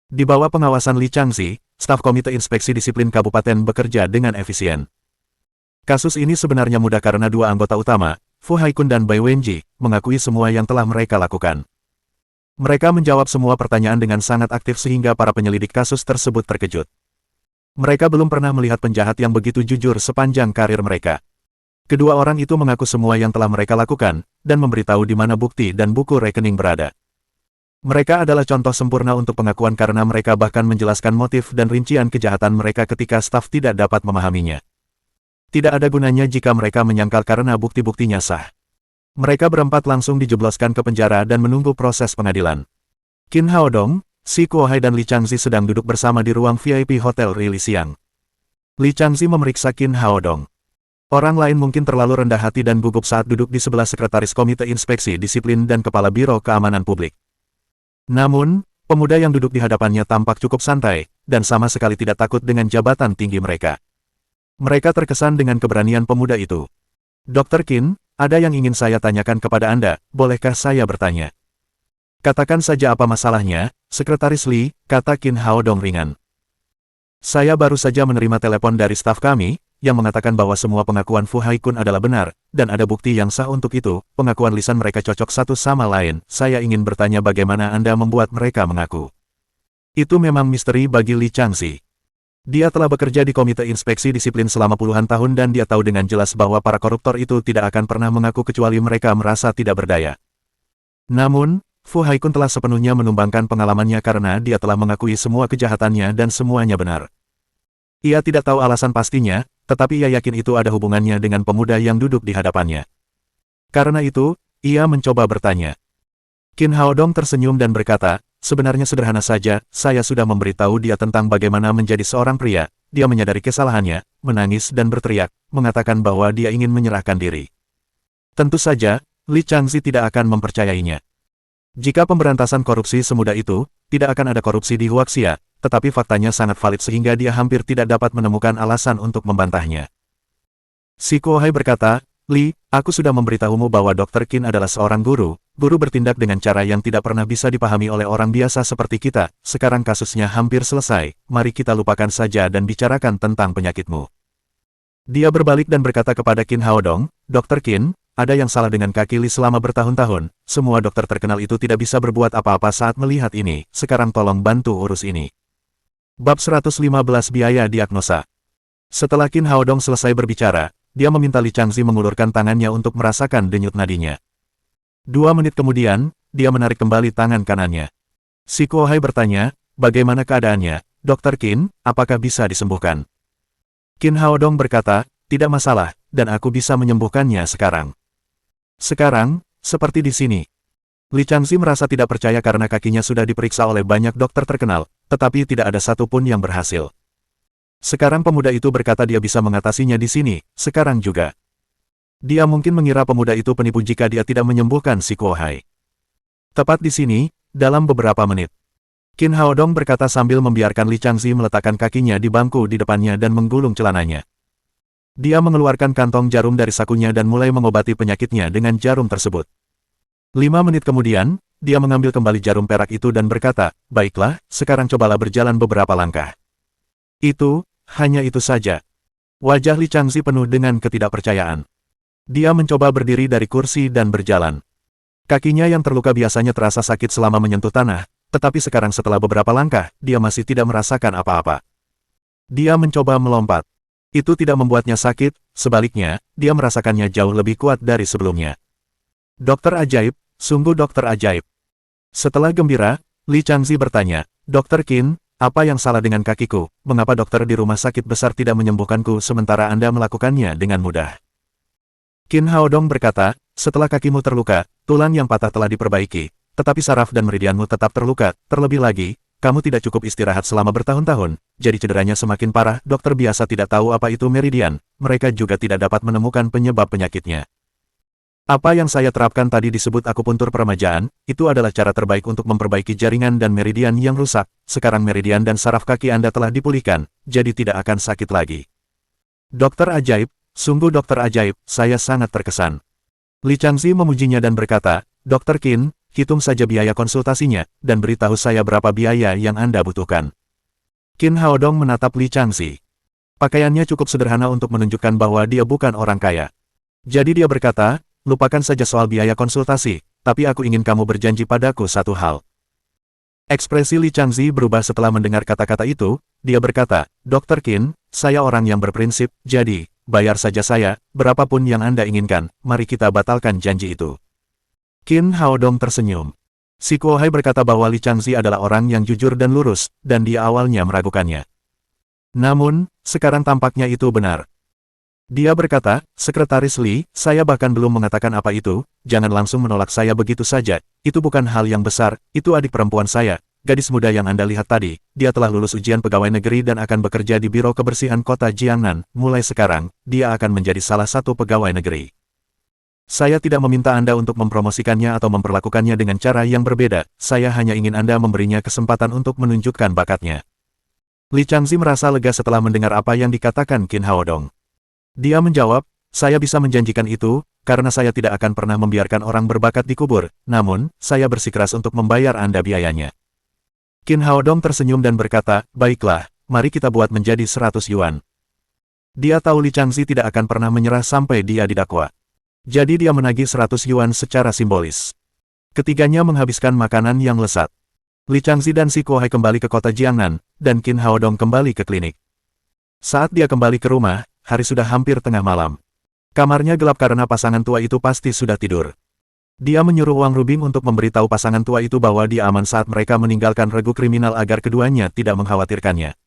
Di bawah pengawasan Li Changzi, staf Komite Inspeksi Disiplin Kabupaten bekerja dengan efisien. Kasus ini sebenarnya mudah karena 2 anggota utama, Fu Haikun dan Bai Wenji, mengakui semua yang telah mereka lakukan. Mereka menjawab semua pertanyaan dengan sangat aktif sehingga para penyelidik kasus tersebut terkejut. Mereka belum pernah melihat penjahat yang begitu jujur sepanjang karir mereka. Kedua orang itu mengaku semua yang telah mereka lakukan, dan memberitahu di mana bukti dan buku rekening berada. Mereka adalah contoh sempurna untuk pengakuan karena mereka bahkan menjelaskan motif dan rincian kejahatan mereka ketika staf tidak dapat memahaminya. Tidak ada gunanya jika mereka menyangkal karena bukti-buktinya sah. Mereka berempat langsung dijebloskan ke penjara dan menunggu proses pengadilan. Qin Haodong, si Kuohai dan Li Changzi sedang duduk bersama di ruang VIP Hotel Rili siang. Li Changzi memeriksa Qin Haodong. Orang lain mungkin terlalu rendah hati dan gugup saat duduk di sebelah Sekretaris Komite Inspeksi Disiplin dan Kepala Biro Keamanan Publik. Namun, pemuda yang duduk di hadapannya tampak cukup santai, dan sama sekali tidak takut dengan jabatan tinggi mereka. Mereka terkesan dengan keberanian pemuda itu. Dr. Qin, ada yang ingin saya tanyakan kepada Anda, bolehkah saya bertanya? Katakan saja apa masalahnya, Sekretaris Li, kata Qin Haodong ringan. Saya baru saja menerima telepon dari staf kami, yang mengatakan bahwa semua pengakuan Fu Haikun adalah benar, dan ada bukti yang sah untuk itu, pengakuan lisan mereka cocok satu sama lain, saya ingin bertanya bagaimana Anda membuat mereka mengaku. Itu memang misteri bagi Li Changzi. Dia telah bekerja di Komite Inspeksi Disiplin selama puluhan tahun dan dia tahu dengan jelas bahwa para koruptor itu tidak akan pernah mengaku kecuali mereka merasa tidak berdaya. Namun, Fu Haikun telah sepenuhnya menumbangkan pengalamannya karena dia telah mengakui semua kejahatannya dan semuanya benar. Ia tidak tahu alasan pastinya, tetapi ia yakin itu ada hubungannya dengan pemuda yang duduk di hadapannya. Karena itu, ia mencoba bertanya. Qin Haodong tersenyum dan berkata, sebenarnya sederhana saja, saya sudah memberitahu dia tentang bagaimana menjadi seorang pria. Dia menyadari kesalahannya, menangis dan berteriak, mengatakan bahwa dia ingin menyerahkan diri. Tentu saja, Li Changzi tidak akan mempercayainya. Jika pemberantasan korupsi semudah itu, tidak akan ada korupsi di Huaxia, tetapi faktanya sangat valid sehingga dia hampir tidak dapat menemukan alasan untuk membantahnya. Si Kuohai berkata, Li, aku sudah memberitahumu bahwa Dr. Qin adalah seorang guru bertindak dengan cara yang tidak pernah bisa dipahami oleh orang biasa seperti kita, sekarang kasusnya hampir selesai, mari kita lupakan saja dan bicarakan tentang penyakitmu. Dia berbalik dan berkata kepada Qin Haodong, Dr. Qin, ada yang salah dengan kaki Li selama bertahun-tahun, semua dokter terkenal itu tidak bisa berbuat apa-apa saat melihat ini, sekarang tolong bantu urus ini. Bab 115 Biaya Diagnosa. Setelah Qin Haodong selesai berbicara, dia meminta Li Changzi mengulurkan tangannya untuk merasakan denyut nadinya. 2 menit kemudian, dia menarik kembali tangan kanannya. Si Kuohai bertanya, bagaimana keadaannya, Dr. Qin, apakah bisa disembuhkan? Qin Haodong berkata, tidak masalah, dan aku bisa menyembuhkannya sekarang. Sekarang, seperti di sini. Li Changzi merasa tidak percaya karena kakinya sudah diperiksa oleh banyak dokter terkenal, tetapi tidak ada satupun yang berhasil. Sekarang pemuda itu berkata dia bisa mengatasinya di sini, sekarang juga. Dia mungkin mengira pemuda itu penipu jika dia tidak menyembuhkan si Kuohai. Tepat di sini, dalam beberapa menit. Qin Haodong berkata sambil membiarkan Li Changzi meletakkan kakinya di bangku di depannya dan menggulung celananya. Dia mengeluarkan kantong jarum dari sakunya dan mulai mengobati penyakitnya dengan jarum tersebut. 5 menit kemudian, dia mengambil kembali jarum perak itu dan berkata, baiklah, sekarang cobalah berjalan beberapa langkah. Hanya itu saja. Wajah Li Changzi penuh dengan ketidakpercayaan. Dia mencoba berdiri dari kursi dan berjalan. Kakinya yang terluka biasanya terasa sakit selama menyentuh tanah, tetapi sekarang setelah beberapa langkah, dia masih tidak merasakan apa-apa. Dia mencoba melompat. Itu tidak membuatnya sakit, sebaliknya, dia merasakannya jauh lebih kuat dari sebelumnya. Dokter ajaib, sungguh dokter ajaib. Setelah gembira, Li Changzi bertanya, Dr. Qin, apa yang salah dengan kakiku, mengapa dokter di rumah sakit besar tidak menyembuhkanku sementara Anda melakukannya dengan mudah? Qin Haodong berkata, setelah kakimu terluka, tulang yang patah telah diperbaiki, tetapi saraf dan meridianmu tetap terluka, terlebih lagi, kamu tidak cukup istirahat selama bertahun-tahun, jadi cederanya semakin parah. Dokter biasa tidak tahu apa itu meridian, mereka juga tidak dapat menemukan penyebab penyakitnya. Apa yang saya terapkan tadi disebut akupuntur peremajaan, itu adalah cara terbaik untuk memperbaiki jaringan dan meridian yang rusak. Sekarang meridian dan saraf kaki Anda telah dipulihkan, jadi tidak akan sakit lagi. Dokter ajaib, sungguh dokter ajaib, saya sangat terkesan. Li Changzi memujinya dan berkata, Dr. Qin, hitung saja biaya konsultasinya, dan beritahu saya berapa biaya yang Anda butuhkan. Qin Haodong menatap Li Changzi. Pakaiannya cukup sederhana untuk menunjukkan bahwa dia bukan orang kaya. Jadi dia berkata, lupakan saja soal biaya konsultasi, tapi aku ingin kamu berjanji padaku satu hal. Ekspresi Li Changzi berubah setelah mendengar kata-kata itu, dia berkata, Dr. Qin, saya orang yang berprinsip, jadi, bayar saja saya, berapapun yang Anda inginkan, mari kita batalkan janji itu. Qin Haodong tersenyum. Si Kuohai berkata bahwa Li Changzi adalah orang yang jujur dan lurus, dan dia awalnya meragukannya. Namun, sekarang tampaknya itu benar. Dia berkata, Sekretaris Li, saya bahkan belum mengatakan apa itu, jangan langsung menolak saya begitu saja, itu bukan hal yang besar, itu adik perempuan saya, gadis muda yang Anda lihat tadi, dia telah lulus ujian pegawai negeri dan akan bekerja di Biro Kebersihan Kota Jiangnan, mulai sekarang, dia akan menjadi salah satu pegawai negeri. Saya tidak meminta Anda untuk mempromosikannya atau memperlakukannya dengan cara yang berbeda, saya hanya ingin Anda memberinya kesempatan untuk menunjukkan bakatnya. Li Changzi merasa lega setelah mendengar apa yang dikatakan Qin Haodong. Dia menjawab, saya bisa menjanjikan itu, karena saya tidak akan pernah membiarkan orang berbakat dikubur, namun, saya bersikeras untuk membayar Anda biayanya. Qin Haodong tersenyum dan berkata, baiklah, mari kita buat menjadi 100 yuan. Dia tahu Li Changzi tidak akan pernah menyerah sampai dia didakwa. Jadi dia menagih 100 yuan secara simbolis. Ketiganya menghabiskan makanan yang lezat. Li Changzi dan si Kuohai kembali ke kota Jiangnan, dan Qin Haodong kembali ke klinik. Saat dia kembali ke rumah, hari sudah hampir tengah malam. Kamarnya gelap karena pasangan tua itu pasti sudah tidur. Dia menyuruh Wang Rubing untuk memberitahu pasangan tua itu bahwa dia aman saat mereka meninggalkan regu kriminal agar keduanya tidak mengkhawatirkannya.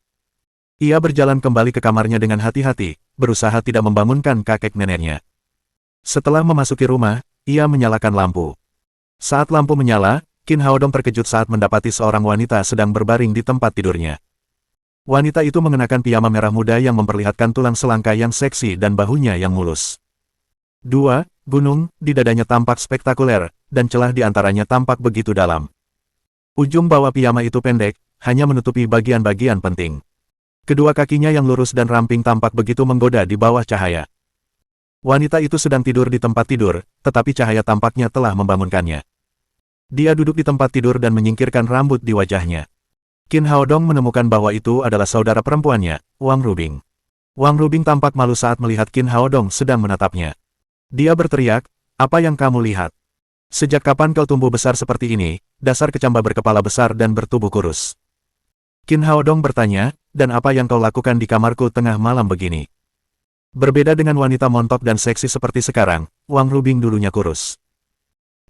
Ia berjalan kembali ke kamarnya dengan hati-hati, berusaha tidak membangunkan kakek neneknya. Setelah memasuki rumah, ia menyalakan lampu. Saat lampu menyala, Qin Haodong terkejut saat mendapati seorang wanita sedang berbaring di tempat tidurnya. Wanita itu mengenakan piyama merah muda yang memperlihatkan tulang selangka yang seksi dan bahunya yang mulus. Dua gunung di dadanya tampak spektakuler, dan celah di antaranya tampak begitu dalam. Ujung bawah piyama itu pendek, hanya menutupi bagian-bagian penting. Kedua kakinya yang lurus dan ramping tampak begitu menggoda di bawah cahaya. Wanita itu sedang tidur di tempat tidur, tetapi cahaya tampaknya telah membangunkannya. Dia duduk di tempat tidur dan menyingkirkan rambut di wajahnya. Qin Haodong menemukan bahwa itu adalah saudara perempuannya, Wang Rubing. Wang Rubing tampak malu saat melihat Qin Haodong sedang menatapnya. Dia berteriak, "Apa yang kamu lihat? Sejak kapan kau tumbuh besar seperti ini, dasar kecamba berkepala besar dan bertubuh kurus?" Qin Haodong bertanya, "Dan apa yang kau lakukan di kamarku tengah malam begini?" Berbeda dengan wanita montok dan seksi seperti sekarang, Wang Rubing dulunya kurus.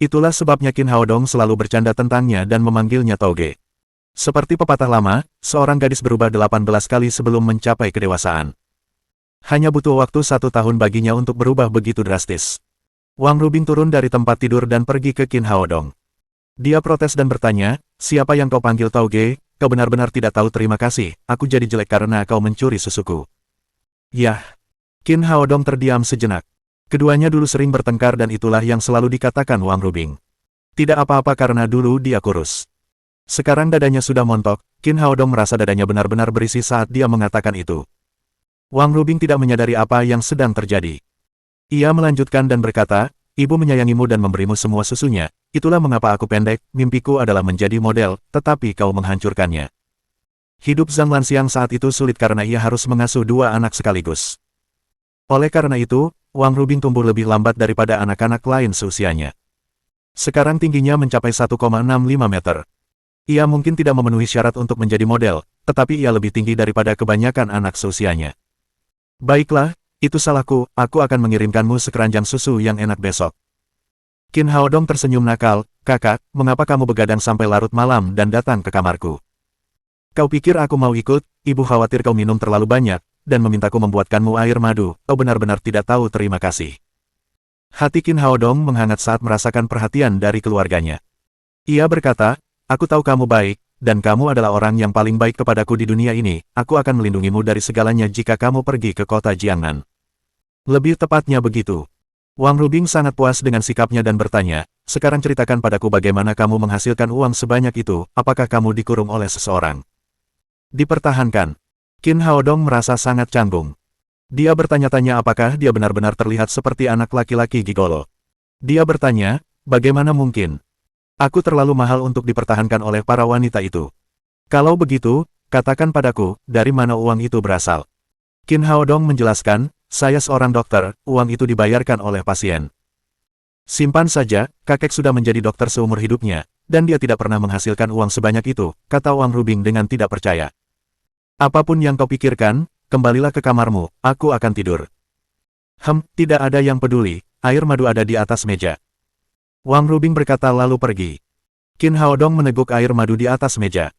Itulah sebabnya Qin Haodong selalu bercanda tentangnya dan memanggilnya Toge. Seperti pepatah lama, seorang gadis berubah 18 kali sebelum mencapai kedewasaan. Hanya butuh waktu 1 tahun baginya untuk berubah begitu drastis. Wang Rubing turun dari tempat tidur dan pergi ke Qin Haodong. Dia protes dan bertanya, "Siapa yang kau panggil Toge? Kau benar-benar tidak tahu terima kasih, aku jadi jelek karena kau mencuri susuku." Yah. Qin Haodong terdiam sejenak. Keduanya dulu sering bertengkar dan itulah yang selalu dikatakan Wang Rubing. Tidak apa-apa karena dulu dia kurus. Sekarang dadanya sudah montok, Qin Haodong merasa dadanya benar-benar berisi saat dia mengatakan itu. Wang Rubing tidak menyadari apa yang sedang terjadi. Ia melanjutkan dan berkata, "Ibu menyayangimu dan memberimu semua susunya, itulah mengapa aku pendek, mimpiku adalah menjadi model, tetapi kau menghancurkannya." Hidup Zhang Lanxiang saat itu sulit karena ia harus mengasuh 2 anak sekaligus. Oleh karena itu, Wang Rubing tumbuh lebih lambat daripada anak-anak lain seusianya. Sekarang tingginya mencapai 1,65 meter. Ia mungkin tidak memenuhi syarat untuk menjadi model, tetapi ia lebih tinggi daripada kebanyakan anak seusianya. "Baiklah, itu salahku, aku akan mengirimkanmu sekeranjang susu yang enak besok." Qin Haodong tersenyum nakal, "Kakak, mengapa kamu begadang sampai larut malam dan datang ke kamarku? Kau pikir aku mau ikut? Ibu khawatir kau minum terlalu banyak, dan memintaku membuatkanmu air madu, kau benar-benar tidak tahu terima kasih." Hati Qin Haodong menghangat saat merasakan perhatian dari keluarganya. Ia berkata, "Aku tahu kamu baik, dan kamu adalah orang yang paling baik kepadaku di dunia ini, aku akan melindungimu dari segalanya jika kamu pergi ke kota Jiangnan." Lebih tepatnya begitu. Wang Rubing sangat puas dengan sikapnya dan bertanya, "Sekarang ceritakan padaku bagaimana kamu menghasilkan uang sebanyak itu, apakah kamu dikurung oleh seseorang?" "Dipertahankan." Qin Haodong merasa sangat canggung. Dia bertanya-tanya apakah dia benar-benar terlihat seperti anak laki-laki gigolo. Dia bertanya, "Bagaimana mungkin? Aku terlalu mahal untuk dipertahankan oleh para wanita itu. Kalau begitu, katakan padaku, dari mana uang itu berasal?" Qin Haodong menjelaskan, "Saya seorang dokter, uang itu dibayarkan oleh pasien." "Simpan saja, kakek sudah menjadi dokter seumur hidupnya, dan dia tidak pernah menghasilkan uang sebanyak itu," kata Wang Rubing dengan tidak percaya. "Apapun yang kau pikirkan, kembalilah ke kamarmu, aku akan tidur." Tidak ada yang peduli, air madu ada di atas meja." Wang Rubing berkata lalu pergi. Qin Haodong meneguk air madu di atas meja.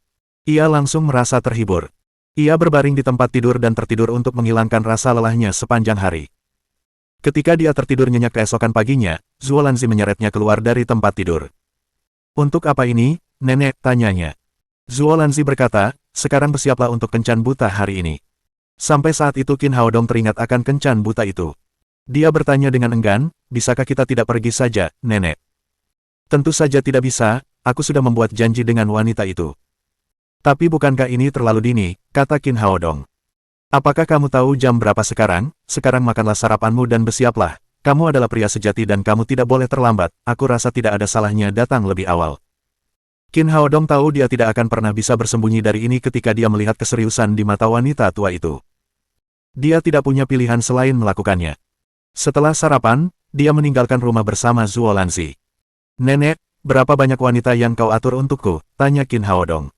Ia langsung merasa terhibur. Ia berbaring di tempat tidur dan tertidur untuk menghilangkan rasa lelahnya sepanjang hari. Ketika dia tertidur nyenyak keesokan paginya, Zuo Lanzi menyeretnya keluar dari tempat tidur. "Untuk apa ini, nenek?" tanyanya. Zuo Lanzi berkata, "Sekarang bersiaplah untuk kencan buta hari ini." Sampai saat itu Qin Haodong teringat akan kencan buta itu. Dia bertanya dengan enggan, "Bisakah kita tidak pergi saja, nenek?" "Tentu saja tidak bisa, aku sudah membuat janji dengan wanita itu." "Tapi bukankah ini terlalu dini?" kata Qin Haodong. "Apakah kamu tahu jam berapa sekarang? Sekarang makanlah sarapanmu dan bersiaplah. Kamu adalah pria sejati dan kamu tidak boleh terlambat, aku rasa tidak ada salahnya datang lebih awal." Qin Haodong tahu dia tidak akan pernah bisa bersembunyi dari ini ketika dia melihat keseriusan di mata wanita tua itu. Dia tidak punya pilihan selain melakukannya. Setelah sarapan, dia meninggalkan rumah bersama Zuo Lanzi. "Nenek, berapa banyak wanita yang kau atur untukku?" tanya Qin Haodong.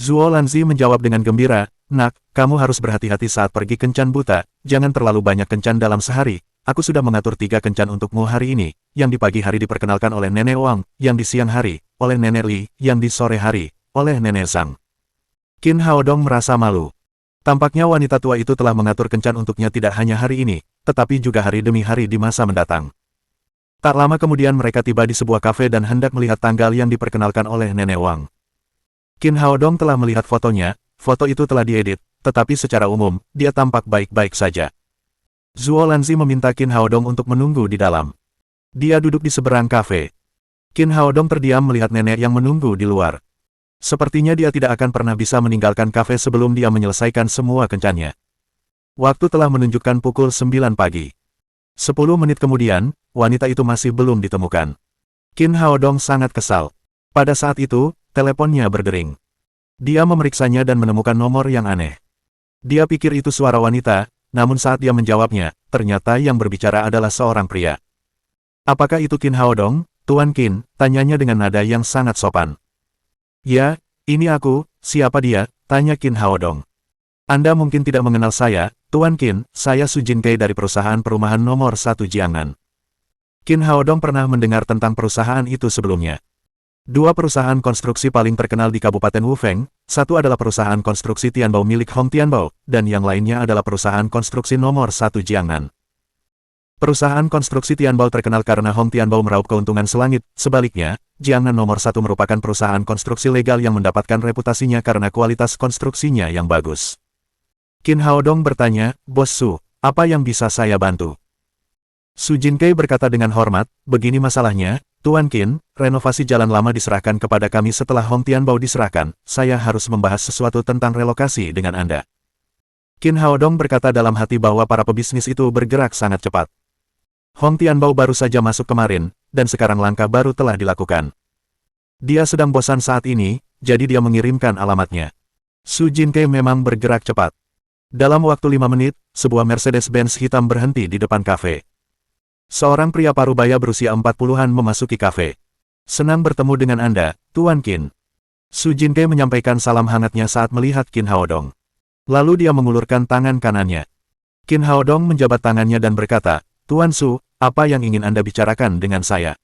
Zuo Lanzi menjawab dengan gembira, "Nak, kamu harus berhati-hati saat pergi kencan buta, jangan terlalu banyak kencan dalam sehari. Aku sudah mengatur 3 kencan untukmu hari ini, yang di pagi hari diperkenalkan oleh Nenek Wang, yang di siang hari, oleh Nenek Li, yang di sore hari, oleh Nenek Zhang." Qin Haodong merasa malu. Tampaknya wanita tua itu telah mengatur kencan untuknya tidak hanya hari ini, tetapi juga hari demi hari di masa mendatang. Tak lama kemudian mereka tiba di sebuah kafe dan hendak melihat tanggal yang diperkenalkan oleh Nenek Wang. Qin Haodong telah melihat fotonya, foto itu telah diedit, tetapi secara umum, dia tampak baik-baik saja. Zuo Lanzi meminta Qin Haodong untuk menunggu di dalam. Dia duduk di seberang kafe. Qin Haodong terdiam melihat nenek yang menunggu di luar. Sepertinya dia tidak akan pernah bisa meninggalkan kafe sebelum dia menyelesaikan semua kencannya. Waktu telah menunjukkan pukul 9 pagi. 10 menit kemudian, wanita itu masih belum ditemukan. Qin Haodong sangat kesal. Pada saat itu, teleponnya berdering. Dia memeriksanya dan menemukan nomor yang aneh. Dia pikir itu suara wanita, namun saat dia menjawabnya, ternyata yang berbicara adalah seorang pria. Apakah itu Qin Haodong, Tuan Qin? Tanyanya dengan nada yang sangat sopan. Ya, ini aku, siapa dia? Tanya Qin Haodong. Anda mungkin tidak mengenal saya, Tuan Qin, saya Su Jinkei dari perusahaan perumahan nomor 1 Jiangnan. Qin Haodong pernah mendengar tentang perusahaan itu sebelumnya. Dua perusahaan konstruksi paling terkenal di Kabupaten Wufeng, satu adalah perusahaan konstruksi Tianbao milik Hong Tianbao, dan yang lainnya adalah perusahaan konstruksi nomor 1 Jiangnan. Perusahaan konstruksi Tianbao terkenal karena Hong Tianbao meraup keuntungan selangit, sebaliknya, Jiangnan nomor 1 merupakan perusahaan konstruksi legal yang mendapatkan reputasinya karena kualitas konstruksinya yang bagus. Qin Haodong bertanya, Bos Su, apa yang bisa saya bantu? Su Jinkei berkata dengan hormat, begini masalahnya, Tuan Qin, renovasi jalan lama diserahkan kepada kami setelah Hong Tianbao diserahkan, saya harus membahas sesuatu tentang relokasi dengan Anda. Qin Haodong berkata dalam hati bahwa para pebisnis itu bergerak sangat cepat. Hong Tianbao baru saja masuk kemarin, dan sekarang langkah baru telah dilakukan. Dia sedang bosan saat ini, jadi dia mengirimkan alamatnya. Su Jinkei memang bergerak cepat. Dalam waktu 5 menit, sebuah Mercedes-Benz hitam berhenti di depan kafe. Seorang pria parubaya berusia 40-an memasuki kafe. Senang bertemu dengan Anda, Tuan Qin. Su Jinkei menyampaikan salam hangatnya saat melihat Qin Haodong. Lalu dia mengulurkan tangan kanannya. Qin Haodong menjabat tangannya dan berkata, Tuan Su, apa yang ingin Anda bicarakan dengan saya?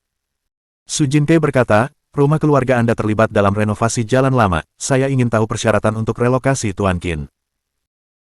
Su Jinkei berkata, rumah keluarga Anda terlibat dalam renovasi jalan lama, saya ingin tahu persyaratan untuk relokasi Tuan Qin.